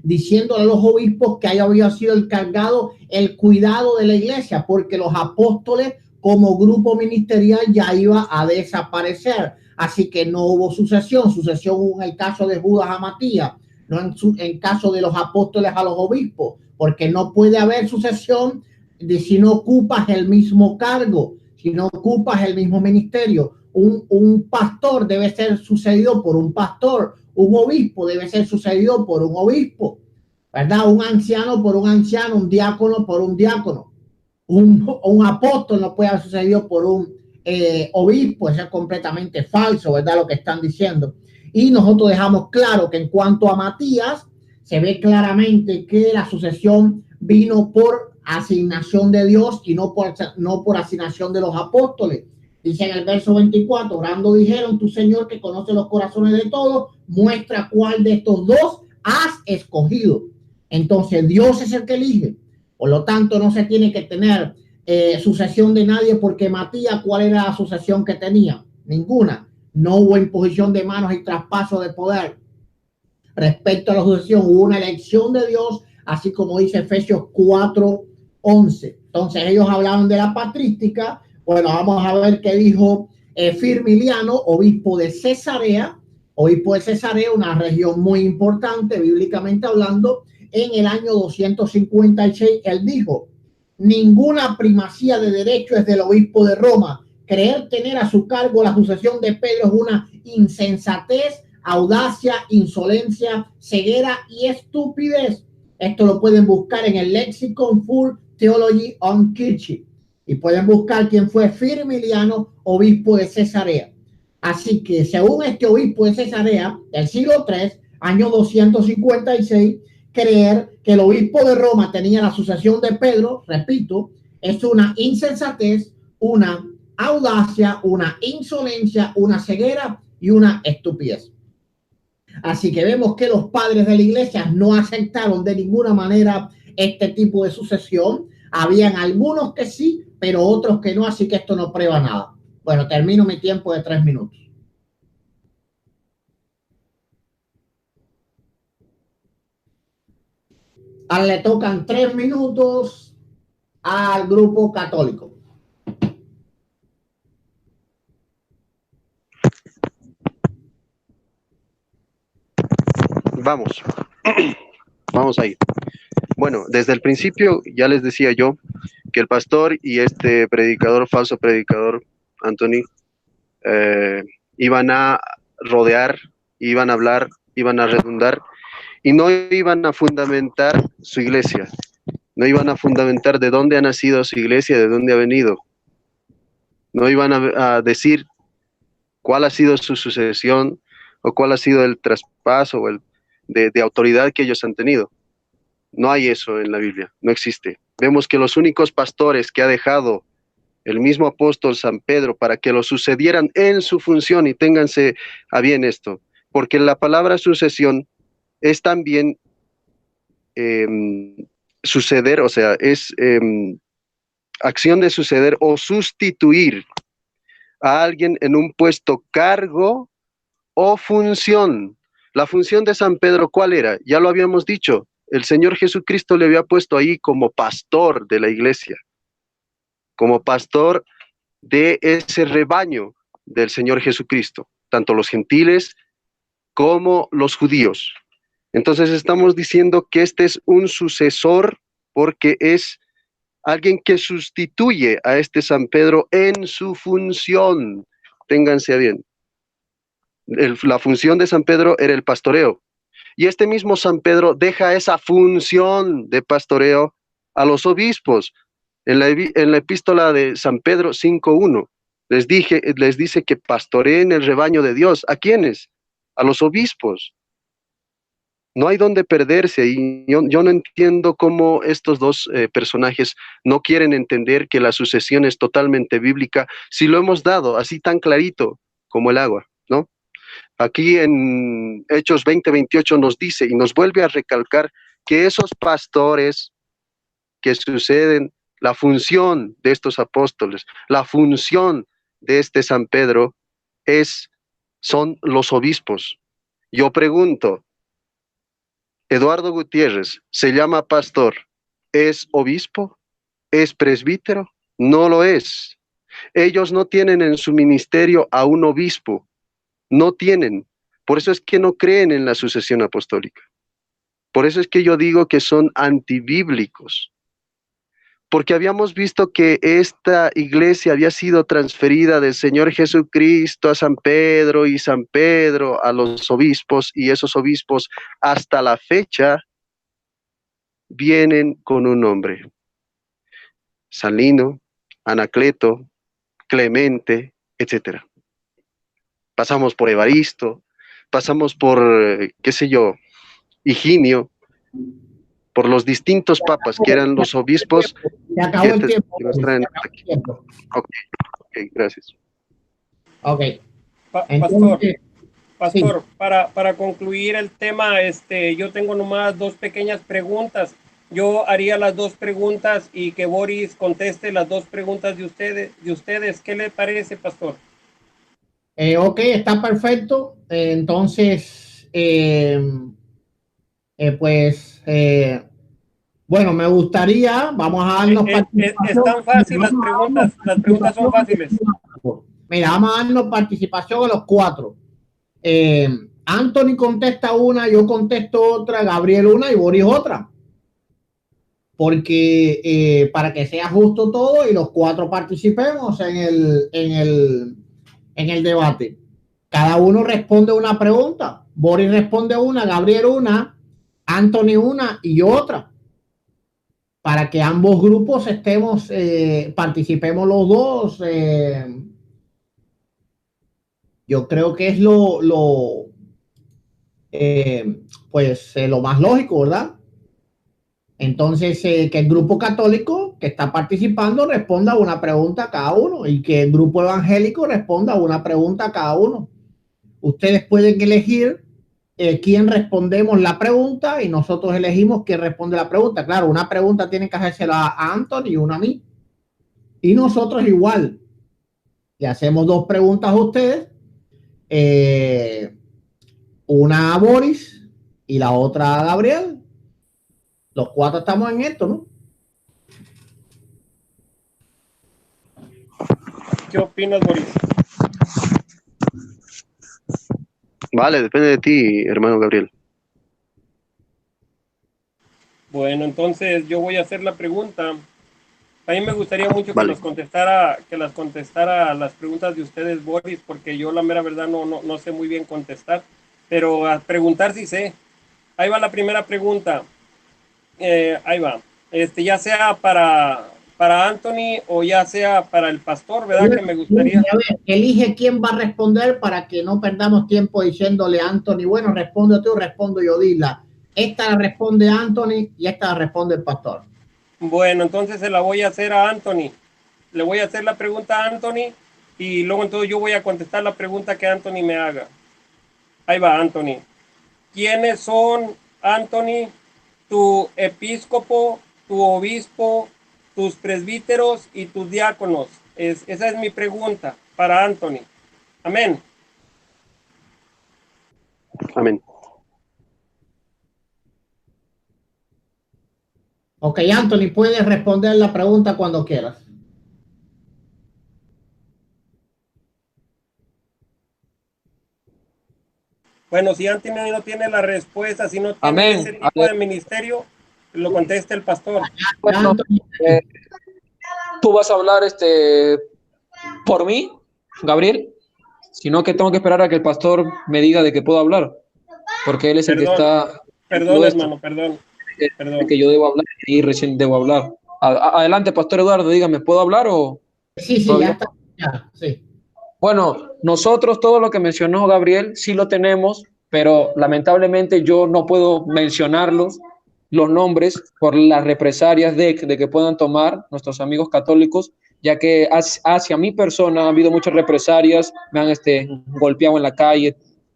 diciéndole a los obispos que había sido encargado el cuidado de la iglesia, porque los apóstoles como grupo ministerial ya iba a desaparecer. Así que no hubo sucesión. Sucesión hubo en el caso de Judas a Matías, no en caso de los apóstoles a los obispos, porque no puede haber sucesión si no ocupas el mismo cargo, si no ocupas el mismo ministerio. Un pastor debe ser sucedido por un pastor, un obispo debe ser sucedido por un obispo, ¿verdad? Un anciano por un anciano, un diácono por un diácono. Un apóstol no puede haber sucedido por un obispo. Eso es completamente falso, ¿verdad? Lo que están diciendo. Y nosotros dejamos claro que en cuanto a Matías, se ve claramente que la sucesión vino por asignación de Dios y no por asignación de los apóstoles. Dice en el verso 24, orando dijeron: tu Señor, que conoce los corazones de todos, muestra cuál de estos 2 has escogido. Entonces Dios es el que elige. Por lo tanto, no se tiene que tener sucesión de nadie, porque Matías, ¿cuál era la sucesión que tenía? Ninguna. No hubo imposición de manos y traspaso de poder. respecto a la sucesión. Hubo una elección de Dios, así como dice Efesios 4:11. Entonces ellos hablaban de la patrística. Bueno, vamos a ver qué dijo Firmiliano, obispo de Cesarea. Obispo de Cesarea, una región muy importante bíblicamente hablando. En el año 256 él dijo: ninguna primacía de derecho es del obispo de Roma. Creer tener a su cargo la sucesión de Pedro es una insensatez, audacia, insolencia, ceguera y estupidez. Esto lo pueden buscar en el Lexicon Full Theology on Kirche y pueden buscar quién fue Firmiliano, obispo de Cesarea. Así que según este obispo de Cesarea del siglo III, año 256, creer que el obispo de Roma tenía la sucesión de Pedro, repito, es una insensatez, una audacia, una insolencia, una ceguera y una estupidez. Así que vemos que los padres de la iglesia no aceptaron de ninguna manera este tipo de sucesión. Habían algunos que sí, pero otros que no, así que esto no prueba nada. Bueno, termino mi tiempo de 3 minutos. Ahora le tocan 3 minutos al grupo católico. Vamos ahí. Bueno, desde el principio ya les decía yo que el pastor y este predicador, falso predicador, Anthony, iban a rodear, iban a hablar, iban a redundar y no iban a fundamentar su iglesia, no iban a fundamentar de dónde ha nacido su iglesia, de dónde ha venido, no iban a decir cuál ha sido su sucesión o cuál ha sido el traspaso o de autoridad que ellos han tenido. No hay eso en la Biblia, no existe. Vemos que los únicos pastores que ha dejado el mismo apóstol San Pedro para que lo sucedieran en su función, y ténganse a bien esto, porque la palabra sucesión es también suceder, o sea, es acción de suceder o sustituir a alguien en un puesto, cargo o función. La función de San Pedro, ¿cuál era? Ya lo habíamos dicho. El Señor Jesucristo le había puesto ahí como pastor de la iglesia, como pastor de ese rebaño del Señor Jesucristo, tanto los gentiles como los judíos. Entonces estamos diciendo que este es un sucesor porque es alguien que sustituye a este San Pedro en su función. Ténganse bien. La función de San Pedro era el pastoreo. Y este mismo San Pedro deja esa función de pastoreo a los obispos. En la epístola de San Pedro 5:1 les dice que pastoreen el rebaño de Dios. ¿A quiénes? A los obispos. No hay dónde perderse, y yo no entiendo cómo estos dos personajes no quieren entender que la sucesión es totalmente bíblica, si lo hemos dado así tan clarito como el agua, ¿no? Aquí en Hechos 20:28 nos dice y nos vuelve a recalcar que esos pastores que suceden, la función de estos apóstoles, la función de este San Pedro son los obispos. Yo pregunto, Eduardo Gutiérrez se llama pastor, ¿es obispo? ¿Es presbítero? No lo es. Ellos no tienen en su ministerio a un obispo. No tienen. Por eso es que no creen en la sucesión apostólica. Por eso es que yo digo que son antibíblicos. Porque habíamos visto que esta iglesia había sido transferida del Señor Jesucristo a San Pedro y San Pedro a los obispos, y esos obispos hasta la fecha vienen con un nombre: Salino, Anacleto, Clemente, etcétera. Pasamos por Evaristo, pasamos por, qué sé yo, Higinio, por los distintos papas que eran los obispos. Se acabó el tiempo. Ok, gracias. Ok. Pastor, sí. para concluir el tema, yo tengo nomás 2 pequeñas preguntas. Yo haría las 2 preguntas y que Boris conteste las 2 preguntas de ustedes. ¿Qué le parece, pastor? Ok, está perfecto. Entonces, Bueno, me gustaría, vamos a darnos es tan fácil, las preguntas son fáciles. Mira, vamos a darnos participación a los 4. Anthony contesta una, yo contesto otra, Gabriel una y Boris otra. Porque para que sea justo todo y los 4 participemos en el debate. Cada uno responde una pregunta. Boris responde una, Gabriel una, Anthony una y yo otra. Para que ambos grupos participemos los dos. Yo creo que es lo más lógico, ¿verdad? Entonces, que el grupo católico que está participando responda una pregunta a cada uno y que el grupo evangélico responda una pregunta a cada uno. Ustedes pueden elegir quién respondemos la pregunta y nosotros elegimos quién responde la pregunta. Claro, una pregunta tienen que hacérsela a Anthony y una a mí. Y nosotros igual. Le hacemos 2 preguntas a ustedes. Una a Boris y la otra a Gabriel. Los 4 estamos en esto, ¿no? ¿Qué opinas, Boris? Vale, depende de ti, hermano Gabriel. Bueno, entonces yo voy a hacer la pregunta. A mí me gustaría mucho que las contestara las preguntas de ustedes, Boris, porque yo la mera verdad no sé muy bien contestar, pero a preguntar sí sé. Ahí va la primera pregunta. Ahí va. Ya sea para Anthony o ya sea para el pastor, ¿verdad? Que me gustaría. A ver, elige quién va a responder para que no perdamos tiempo diciéndole a Anthony, bueno, responde tú, respondo yo, dila. Esta la responde Anthony y esta la responde el pastor. Bueno, entonces se la voy a hacer a Anthony. Le voy a hacer la pregunta a Anthony y luego entonces yo voy a contestar la pregunta que Anthony me haga. Ahí va, Anthony. ¿Quiénes son, Anthony, tu episcopo, tu obispo, tus presbíteros y tus diáconos? Esa es mi pregunta para Anthony. Amén. Amén. Ok, Anthony, puedes responder la pregunta cuando quieras. Bueno, si Anthony no tiene la respuesta, si no tiene Amén. ese tipo de ministerio, lo conteste el pastor. Bueno, tú vas a hablar por mí, Gabriel, sino que tengo que esperar a que el pastor me diga de que puedo hablar, porque él es el que está... Perdón, hermano, perdón. Que yo debo hablar y recién debo hablar. Adelante, pastor Eduardo, dígame, ¿puedo hablar o...? Sí, ¿todavía? ya está. Ya, sí. Bueno, nosotros todo lo que mencionó Gabriel sí lo tenemos, pero lamentablemente yo no puedo mencionarlos, los nombres, por las represalias de que puedan tomar nuestros amigos católicos, ya que hacia mi persona ha habido muchas represalias, me han golpeado en la calle,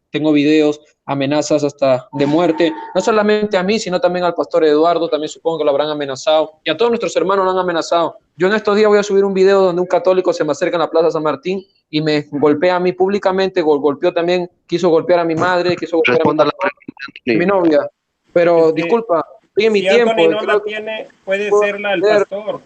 tengo videos, amenazas hasta de muerte, no solamente a mí, sino también al pastor Eduardo, también supongo que lo habrán amenazado, y a todos nuestros hermanos lo han amenazado. Yo en estos días voy a subir un video donde un católico se me acerca en la Plaza San Martín y me golpea a mí públicamente, golpeó también, quiso golpear a mi madre, quiso golpear Responda a mi novia. Pero disculpa, estoy en mi tiempo. Anthony no la tiene, puede serla el pastor.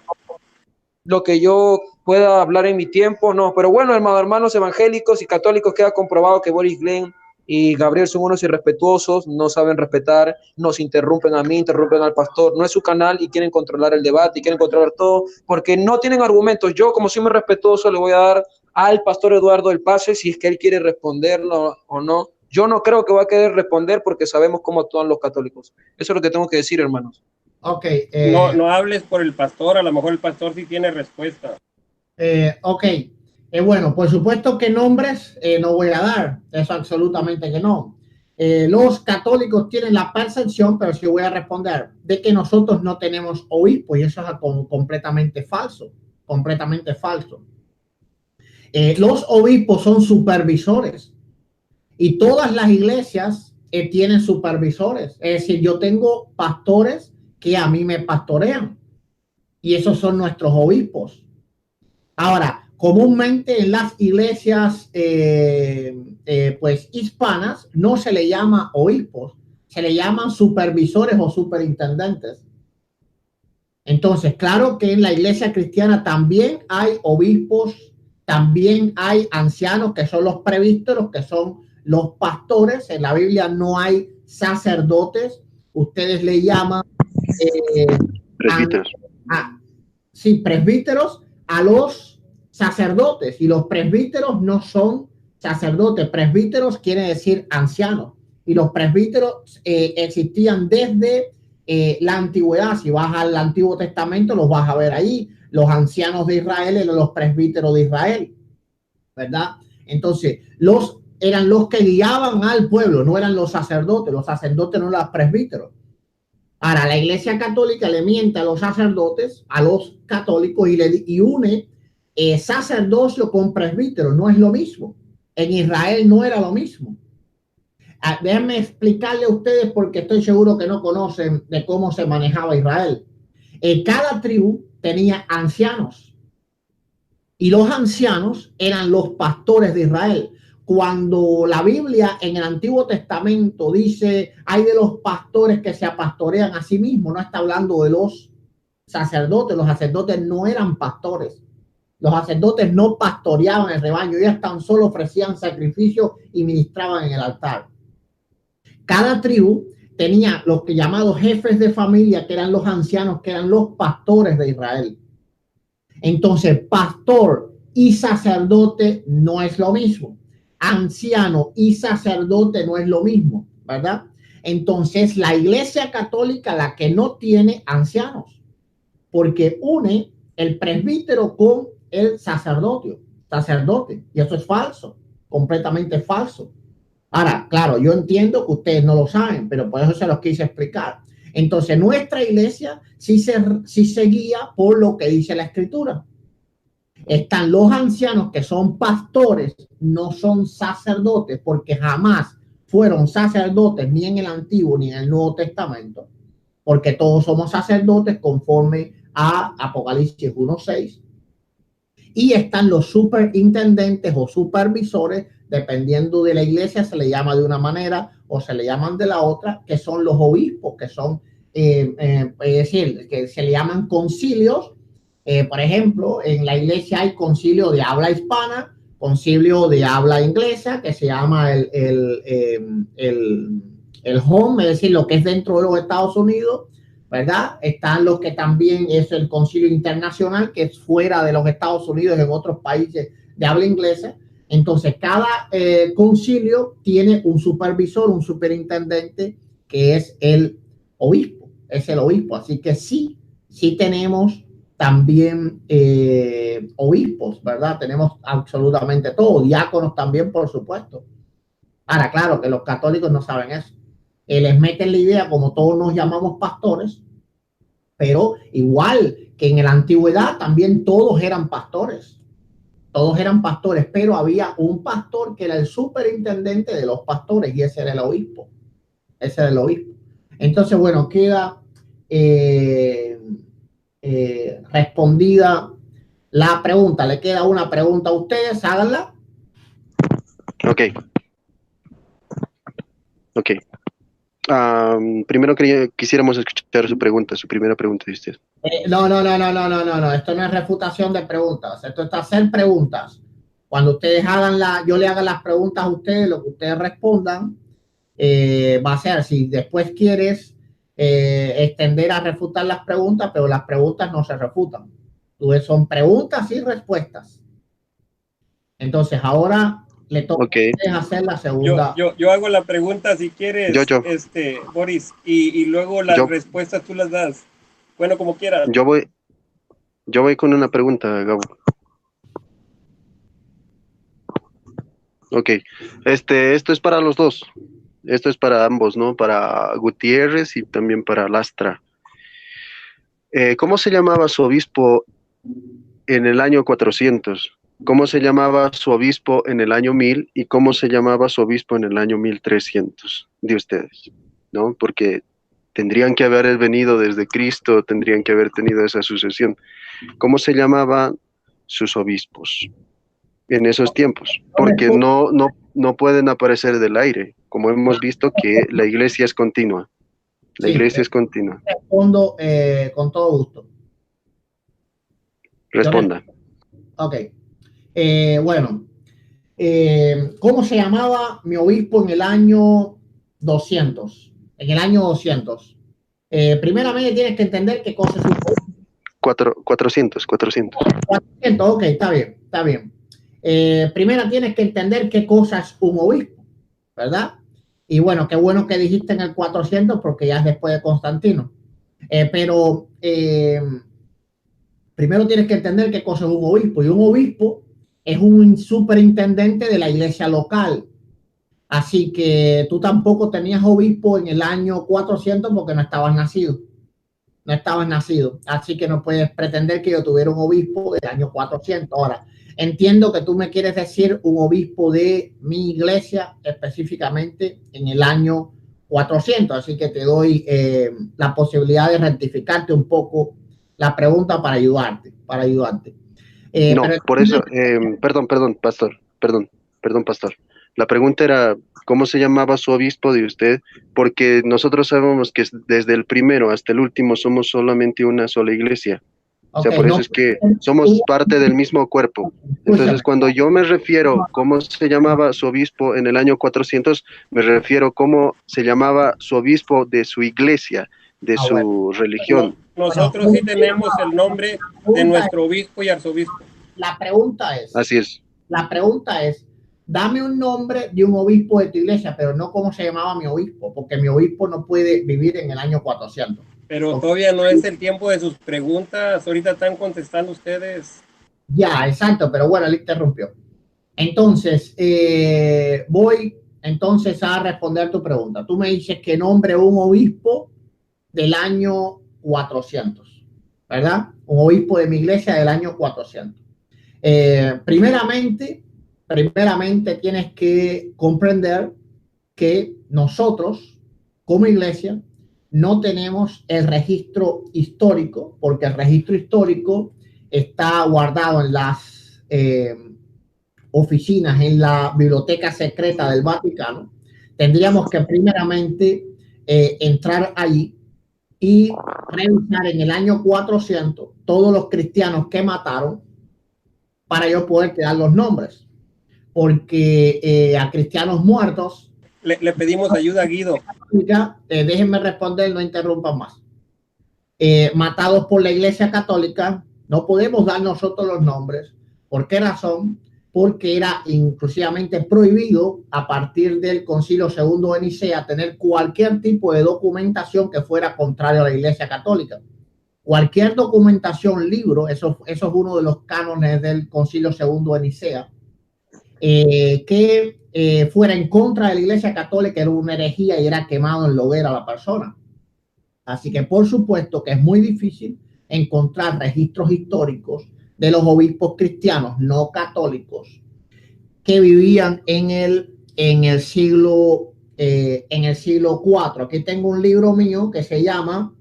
Lo que yo pueda hablar en mi tiempo, no. Pero bueno, hermanos evangélicos y católicos, queda comprobado que Boris Glenn y Gabriel son unos irrespetuosos, no saben respetar, nos interrumpen a mí, interrumpen al pastor, no es su canal y quieren controlar el debate y quieren controlar todo porque no tienen argumentos. Yo, como soy muy respetuoso, le voy a dar al pastor Eduardo el pase si es que él quiere responderlo o no. Yo no creo que va a querer responder porque sabemos cómo actúan los católicos. Eso es lo que tengo que decir, hermanos. Ok. No hables por el pastor, a lo mejor el pastor sí tiene respuesta. Ok. Bueno, por supuesto que nombres no voy a dar, eso absolutamente que no. Los católicos tienen la percepción, pero sí voy a responder, de que nosotros no tenemos obispos y eso es completamente falso, completamente falso. Los obispos son supervisores y todas las iglesias tienen supervisores, es decir, yo tengo pastores que a mí me pastorean y esos son nuestros obispos. Ahora, comúnmente en las iglesias pues hispanas no se le llama obispos, se le llaman supervisores o superintendentes. Entonces, claro que en la iglesia cristiana también hay obispos, también hay ancianos que son los presbíteros, que son los pastores. En la Biblia no hay sacerdotes, ustedes le llaman presbíteros. Sí, presbíteros a los sacerdotes, y los presbíteros no son sacerdotes. Presbíteros quiere decir ancianos, y los presbíteros existían desde la antigüedad. Si vas al Antiguo Testamento los vas a ver ahí. Los ancianos de Israel eran los presbíteros de Israel, ¿verdad? Entonces, eran los que guiaban al pueblo, no eran los sacerdotes. Los sacerdotes no eran los presbíteros. Ahora, la Iglesia Católica le miente a los sacerdotes, a los católicos, y une sacerdocio con presbítero. No es lo mismo. En Israel no era lo mismo. Déjenme explicarle a ustedes, porque estoy seguro que no conocen de cómo se manejaba Israel. Cada tribu tenía ancianos, y los ancianos eran los pastores de Israel. Cuando la Biblia en el Antiguo Testamento dice hay de los pastores que se apastorean a sí mismos, no está hablando de los sacerdotes. Los sacerdotes no eran pastores. Los sacerdotes no pastoreaban el rebaño, ellos tan solo ofrecían sacrificios y ministraban en el altar. Cada tribu tenía los que llamados jefes de familia, que eran los ancianos, que eran los pastores de Israel. Entonces, pastor y sacerdote no es lo mismo. Anciano y sacerdote no es lo mismo, ¿verdad? Entonces, la Iglesia Católica, la que no tiene ancianos, porque une el presbítero con el sacerdote, y eso es falso, completamente falso. Ahora, claro, yo entiendo que ustedes no lo saben, pero por eso se los quise explicar. Entonces, nuestra iglesia sí se guía por lo que dice la Escritura. Están los ancianos, que son pastores, no son sacerdotes, porque jamás fueron sacerdotes ni en el Antiguo ni en el Nuevo Testamento, porque todos somos sacerdotes conforme a Apocalipsis 1:6. Y están los superintendentes o supervisores, dependiendo de la iglesia se le llama de una manera o se le llaman de la otra, que son los obispos, que son, es decir, que se le llaman concilios. Por ejemplo, en la iglesia hay concilio de habla hispana, concilio de habla inglesa, que se llama el home, es decir, lo que es dentro de los Estados Unidos, ¿verdad? Están los que también es el concilio internacional, que es fuera de los Estados Unidos, en otros países de habla inglesa. Entonces, cada concilio tiene un supervisor, un superintendente, que es el obispo, Así que sí tenemos también obispos, ¿verdad? Tenemos absolutamente todo, diáconos también, por supuesto. Ahora, claro que los católicos no saben eso. Les meten la idea, como todos nos llamamos pastores, pero igual que en la antigüedad también todos eran pastores, pero había un pastor que era el superintendente de los pastores, y ese era el obispo. Entonces, bueno, queda respondida la pregunta. Le queda una pregunta a ustedes, háganla. Ok. Primero quisiéramos escuchar su primera pregunta de usted. No. Esto no es refutación de preguntas. Esto es hacer preguntas. Cuando ustedes yo le haga las preguntas a ustedes, lo que ustedes respondan va a ser, si después quieres extender a refutar las preguntas, pero las preguntas no se refutan. Son preguntas y respuestas. Entonces, ahora le toca hacer la segunda. Yo hago la pregunta si quieres, Boris, y luego las respuestas tú las das. Bueno, como quieras. Yo voy con una pregunta, Gabo. Ok, esto es para los dos. Esto es para ambos, ¿no? Para Gutiérrez y también para Lastra. ¿Cómo se llamaba su obispo en el año 400? ¿Cómo se llamaba su obispo en el año 1000? ¿Y cómo se llamaba su obispo en el año 1300 de ustedes? ¿No? Porque tendrían que haber venido desde Cristo, tendrían que haber tenido esa sucesión. ¿Cómo se llamaban sus obispos en esos tiempos? Porque no pueden aparecer del aire. como hemos visto que la iglesia es continua. La iglesia es continua. Respondo con todo gusto. Responda. Ok. Bueno, ¿cómo se llamaba mi obispo en el año 200? En el año 200. Primeramente tienes que entender qué cosa es un obispo. 400. 400, ok, está bien, está bien. Primero tienes que entender qué cosa es un obispo, ¿verdad? Y bueno, qué bueno que dijiste en el 400 porque ya es después de Constantino. Pero primero tienes que entender qué cosa es un obispo. Y un obispo es un superintendente de la iglesia local. Así que tú tampoco tenías obispo en el año 400 porque no estabas nacido. No estabas nacido. Así que no puedes pretender que yo tuviera un obispo del año 400. Ahora, entiendo que tú me quieres decir un obispo de mi iglesia específicamente en el año 400. Así que te doy la posibilidad de rectificarte un poco la pregunta para ayudarte. No, por eso, perdón, pastor. La pregunta era, ¿cómo se llamaba su obispo de usted? Porque nosotros sabemos que desde el primero hasta el último somos solamente una sola iglesia. O sea, por eso es que somos parte del mismo cuerpo. Entonces, cuando yo me refiero cómo se llamaba su obispo en el año 400, me refiero cómo se llamaba su obispo de su iglesia, de su religión. Nosotros sí tenemos el nombre de nuestro obispo y arzobispo. La pregunta es... Así es. La pregunta es, dame un nombre de un obispo de tu iglesia, pero no cómo se llamaba mi obispo, porque mi obispo no puede vivir en el año 400. Pero todavía no es el tiempo de sus preguntas. Ahorita están contestando ustedes. Ya, exacto, pero bueno, él interrumpió. Entonces, voy entonces a responder tu pregunta. Tú me dices que nombre un obispo del año 400, ¿verdad? Un obispo de mi iglesia del año 400. Primeramente tienes que comprender que nosotros, como iglesia, no tenemos el registro histórico, porque el registro histórico está guardado en las oficinas, en la biblioteca secreta del Vaticano. Tendríamos que primeramente entrar allí y revisar en el año 400 todos los cristianos que mataron para yo poder dar los nombres, porque a cristianos muertos le pedimos ayuda a Guido. Déjenme responder, no interrumpan más. Matados por la Iglesia Católica, no podemos dar nosotros los nombres. ¿Por qué razón? Porque era inclusivamente prohibido a partir del Concilio II de Nicea tener cualquier tipo de documentación que fuera contrario a la Iglesia Católica. Cualquier documentación, libro, eso es uno de los cánones del Concilio II de Nicea, que fuera en contra de la Iglesia Católica era una herejía y era quemado en la hoguera a la persona. Así que por supuesto que es muy difícil encontrar registros históricos de los obispos cristianos no católicos que vivían en el siglo IV. Aquí tengo un libro mío que se llama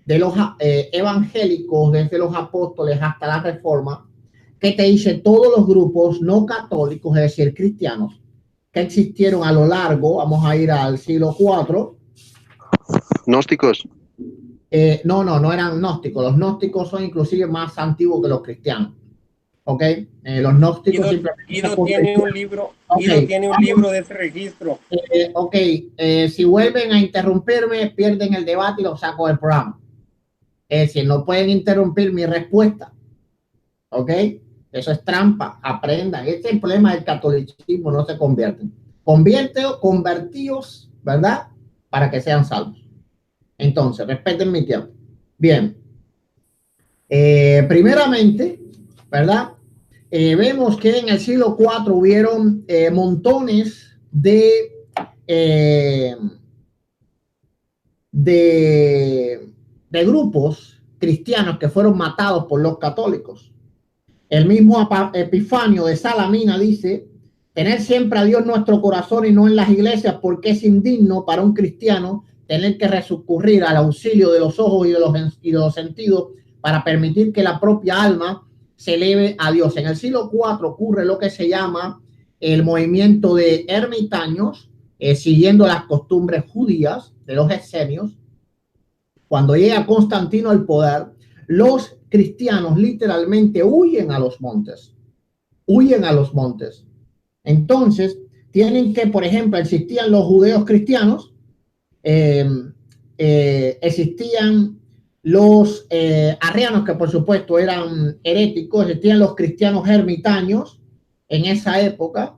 de los evangélicos desde los apóstoles hasta la Reforma, que te dice todos los grupos no católicos, es decir, cristianos, que existieron a lo largo, vamos a ir al siglo IV. ¿Gnósticos? No eran gnósticos. Los gnósticos son inclusive más antiguos que los cristianos. ¿Ok? Los gnósticos... Guido tiene un libro, Guido tiene un libro de ese registro. Ok, si vuelven a interrumpirme, pierden el debate y lo saco del programa. Es decir, no pueden interrumpir mi respuesta. ¿Ok? Eso es trampa, aprendan. Este es el problema del catolicismo, no se convierten. Convertidos, ¿verdad? Para que sean salvos. Entonces, respeten mi tiempo. Bien. Primeramente, ¿verdad? Vemos que en el siglo IV hubieron montones de grupos cristianos que fueron matados por los católicos. El mismo Epifanio de Salamina dice: tener siempre a Dios en nuestro corazón y no en las iglesias, porque es indigno para un cristiano tener que recurrir al auxilio de los ojos y de los sentidos para permitir que la propia alma se eleve a Dios. En el siglo IV ocurre lo que se llama el movimiento de ermitaños siguiendo las costumbres judías de los esenios. Cuando llega Constantino al poder, los cristianos literalmente huyen a los montes. Huyen a los montes. Entonces, tienen que, por ejemplo, existían los judeos cristianos, existían los arrianos, que por supuesto eran heréticos, existían los cristianos ermitaños en esa época.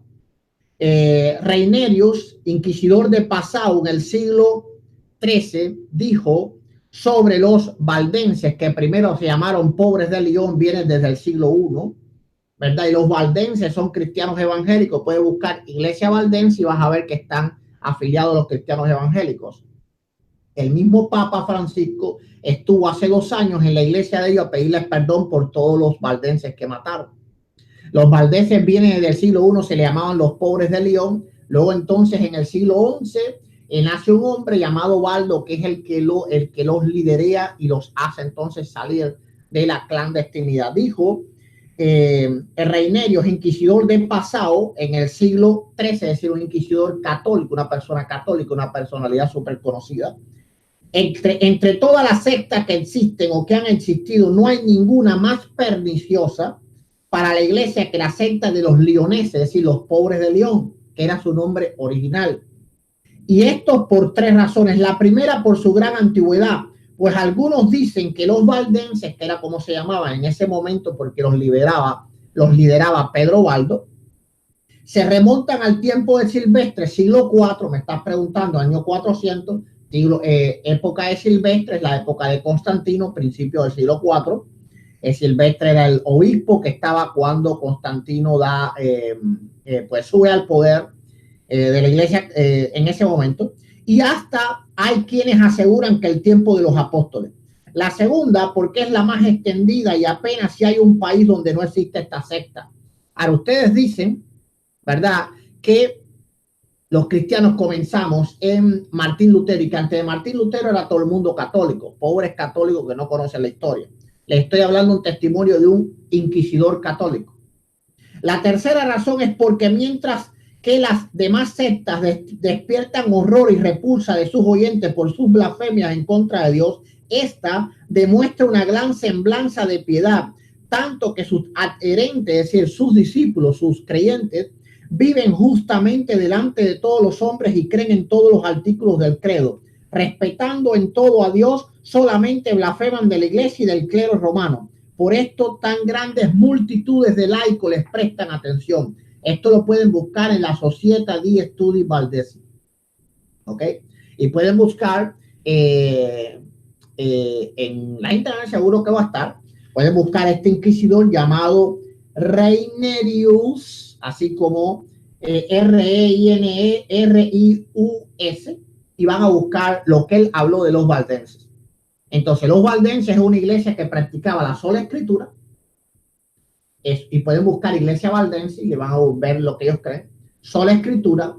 Reinerius, inquisidor de Passau en el siglo XIII, dijo sobre los valdenses, que primero se llamaron pobres de Lyon, vienen desde el siglo I, ¿verdad? Y los valdenses son cristianos evangélicos. Puedes buscar Iglesia Valdense y vas a ver que están afiliados a los cristianos evangélicos. El mismo Papa Francisco estuvo hace 2 años en la iglesia de ellos a pedirles perdón por todos los valdenses que mataron. Los valdenses vienen desde el siglo I, se le llamaban los pobres de Lyon. Luego entonces en el siglo XI nace un hombre llamado Baldo, que es el que los liderea y los hace entonces salir de la clandestinidad. Dijo el Reinerius, inquisidor de Passau en el siglo XIII, es decir, un inquisidor católico, una persona católica, una personalidad súper conocida. Entre todas las sectas que existen o que han existido, no hay ninguna más perniciosa para la iglesia que la secta de los lioneses, es decir, los pobres de León, que era su nombre original. Y esto por 3 razones. La primera, por su gran antigüedad, pues algunos dicen que los valdenses, que era como se llamaban en ese momento porque los lideraba Pedro Baldo, se remontan al tiempo de Silvestre, siglo IV, me estás preguntando, año 400, época de Silvestre, es la época de Constantino, principio del siglo IV. Silvestre era el obispo que estaba cuando Constantino pues sube al poder de la iglesia en ese momento. Y hasta hay quienes aseguran que el tiempo de los apóstoles. La segunda, porque es la más extendida y apenas si hay un país donde no existe esta secta. Ahora ustedes dicen, ¿verdad?, que los cristianos comenzamos en Martín Lutero y que antes de Martín Lutero era todo el mundo católico, pobres católicos que no conocen la historia. Les estoy hablando un testimonio de un inquisidor católico. La tercera razón es porque mientras que las demás sectas despiertan horror y repulsa de sus oyentes por sus blasfemias en contra de Dios, esta demuestra una gran semblanza de piedad, tanto que sus adherentes, es decir, sus discípulos, sus creyentes, viven justamente delante de todos los hombres y creen en todos los artículos del credo, respetando en todo a Dios, solamente blasfeman de la iglesia y del clero romano. Por esto tan grandes multitudes de laicos les prestan atención. Esto lo pueden buscar en la Società di Studi Valdesi. ¿Ok? Y pueden buscar en la internet, seguro que va a estar. Pueden buscar este inquisidor llamado Reinerius, así como Reinerius, y van a buscar lo que él habló de los valdenses. Entonces, los valdenses es una iglesia que practicaba la sola escritura. Y pueden buscar iglesia valdense y van a ver lo que ellos creen. Sola escritura,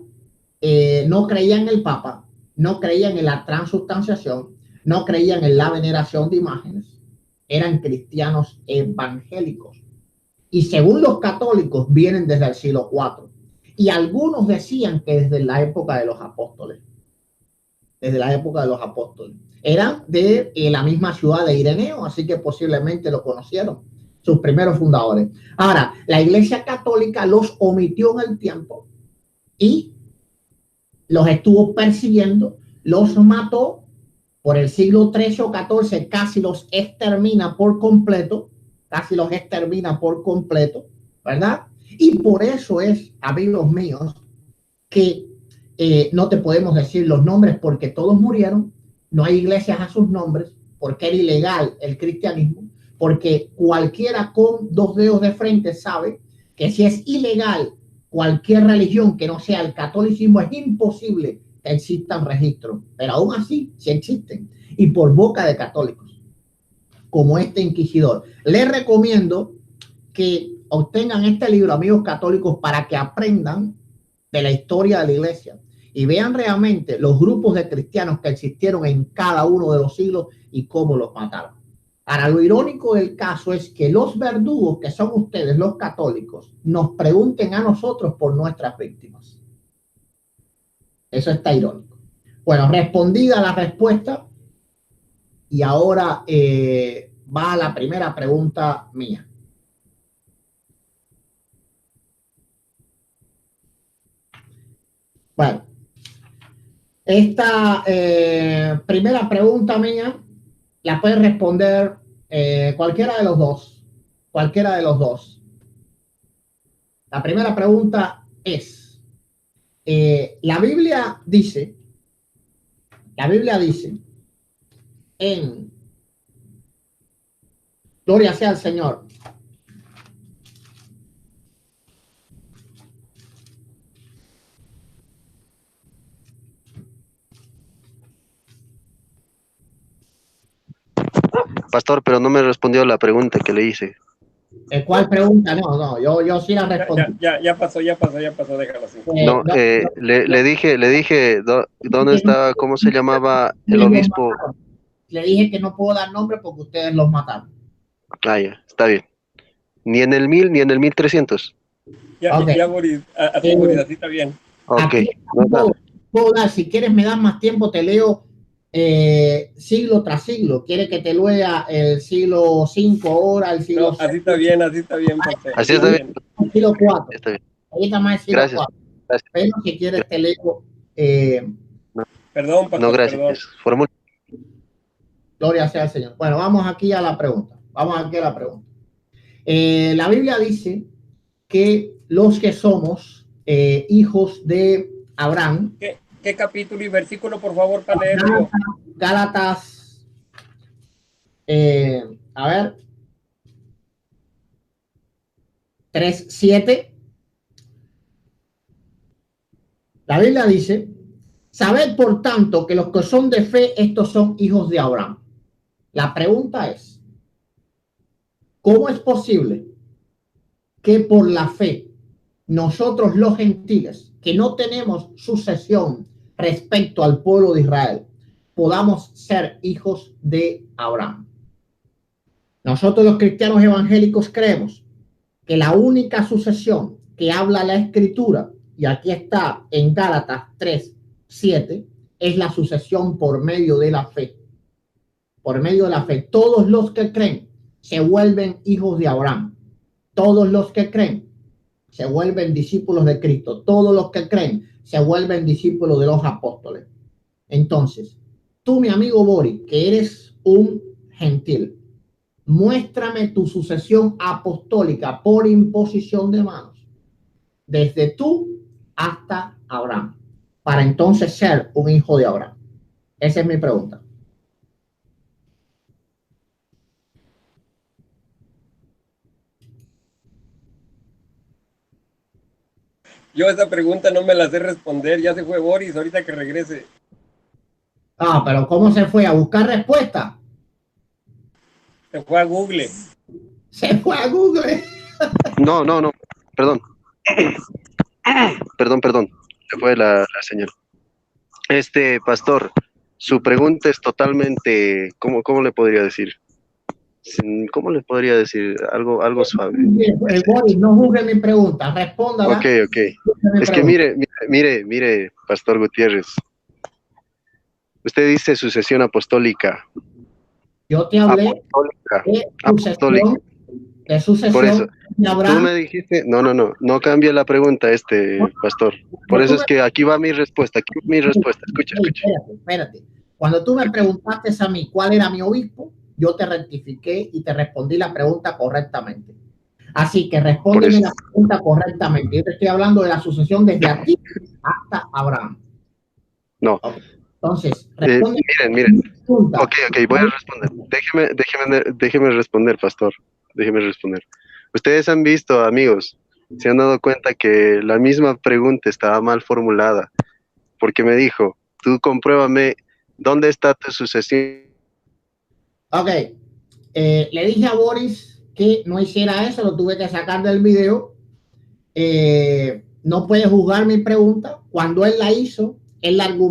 no creían en el Papa, no creían en la transubstanciación, no creían en la veneración de imágenes. Eran cristianos evangélicos. Y según los católicos, vienen desde el siglo IV. Y algunos decían que desde la época de los apóstoles. Desde la época de los apóstoles. Eran de la misma ciudad de Ireneo, así que posiblemente lo conocieron, sus primeros fundadores. Ahora, la Iglesia Católica los omitió en el tiempo y los estuvo persiguiendo, los mató. Por el siglo XIII o XIV casi los extermina por completo, ¿verdad? Y por eso es, amigos míos, que no te podemos decir los nombres porque todos murieron, no hay iglesias a sus nombres, porque era ilegal el cristianismo, porque cualquiera con 2 dedos de frente sabe que si es ilegal cualquier religión que no sea el catolicismo, es imposible que existan registros, pero aún así sí existen, y por boca de católicos, como este inquisidor. Les recomiendo que obtengan este libro, amigos católicos, para que aprendan de la historia de la iglesia y vean realmente los grupos de cristianos que existieron en cada uno de los siglos y cómo los mataron. Ahora, lo irónico del caso es que los verdugos, que son ustedes, los católicos, nos pregunten a nosotros por nuestras víctimas. Eso está irónico. Bueno, respondida la respuesta, y ahora va la primera pregunta mía. Bueno, esta primera pregunta mía la puede responder cualquiera de los dos. Cualquiera de los dos. La primera pregunta es, la Biblia dice en, gloria sea al Señor, Pastor, pero no me respondió la pregunta que le hice. ¿cuál pregunta? No, yo sí la respondí. Ya pasó, déjalo así. No, le dije, ¿dónde está, cómo se llamaba el obispo? Le dije que no puedo dar nombre porque ustedes los mataron. Ah, ya, está bien. Ni en el 1000 ni en el 1300. Okay. Ya, Boris, así está bien. Ok. Puedo dar, si quieres me das más tiempo, te leo siglo tras siglo. ¿Quiere que te lea el siglo 5 ahora, el siglo 6? Así está bien, pastor. Así está bien. El siglo 4. Está bien. Ahí está más el siglo Gracias. 4. Gracias. Pero si quieres te leo. Perdón, pastor. No, gracias. Perdón. Gloria sea al Señor. Bueno, vamos aquí a la pregunta. La Biblia dice que los que somos hijos de Abraham. ¿Qué capítulo y versículo, por favor, para leerlo? Gálatas, a ver, 3:7. La Biblia dice, sabed por tanto que los que son de fe, estos son hijos de Abraham. La pregunta es, ¿cómo es posible que por la fe nosotros los gentiles, que no tenemos sucesión respecto al pueblo de Israel, podamos ser hijos de Abraham? Nosotros los cristianos evangélicos creemos que la única sucesión que habla la Escritura, y aquí está en Gálatas 3:7, es la sucesión por medio de la fe. Por medio de la fe, todos los que creen se vuelven hijos de Abraham. Todos los que creen se vuelven discípulos de Cristo. Todos los que creen se vuelven discípulos de los apóstoles. Entonces, tú, mi amigo Boris, que eres un gentil, muéstrame tu sucesión apostólica por imposición de manos, desde tú hasta Abraham, para entonces ser un hijo de Abraham. Esa es mi pregunta. Yo esa pregunta no me la sé responder, ya se fue Boris, ahorita que regrese. Ah, pero ¿cómo se fue? ¿A buscar respuesta? Se fue a Google. Se fue a Google. No, perdón. Perdón. Se fue la señal. Pastor, su pregunta es totalmente, ¿cómo le podría decir? ¿Cómo le podría decir? Algo suave. Boris, no juzgue mi pregunta, respóndala. Ok. Es que mire, Pastor Gutiérrez. Usted dice sucesión apostólica. Yo te hablé apostólica. De sucesión. Por eso, de Abraham. tú me dijiste, no cambie la pregunta, pastor. Por eso es que aquí va mi respuesta, escucha. Espérate. Cuando tú me preguntaste a mí cuál era mi obispo, yo te rectifiqué y te respondí la pregunta correctamente. Así que respóndeme la pregunta correctamente. Yo te estoy hablando de la sucesión desde aquí hasta Abraham. No. Okay. Entonces, miren. Ok, voy a responder. Déjeme responder, pastor. Déjeme responder. Ustedes han visto, amigos, se han dado cuenta que la misma pregunta estaba mal formulada, porque me dijo, tú compruébame, ¿dónde está tu sucesión? Ok, le dije a Boris que no hiciera eso, lo tuve que sacar del video. No puede juzgar mi pregunta. Cuando él la hizo, él la argumentó.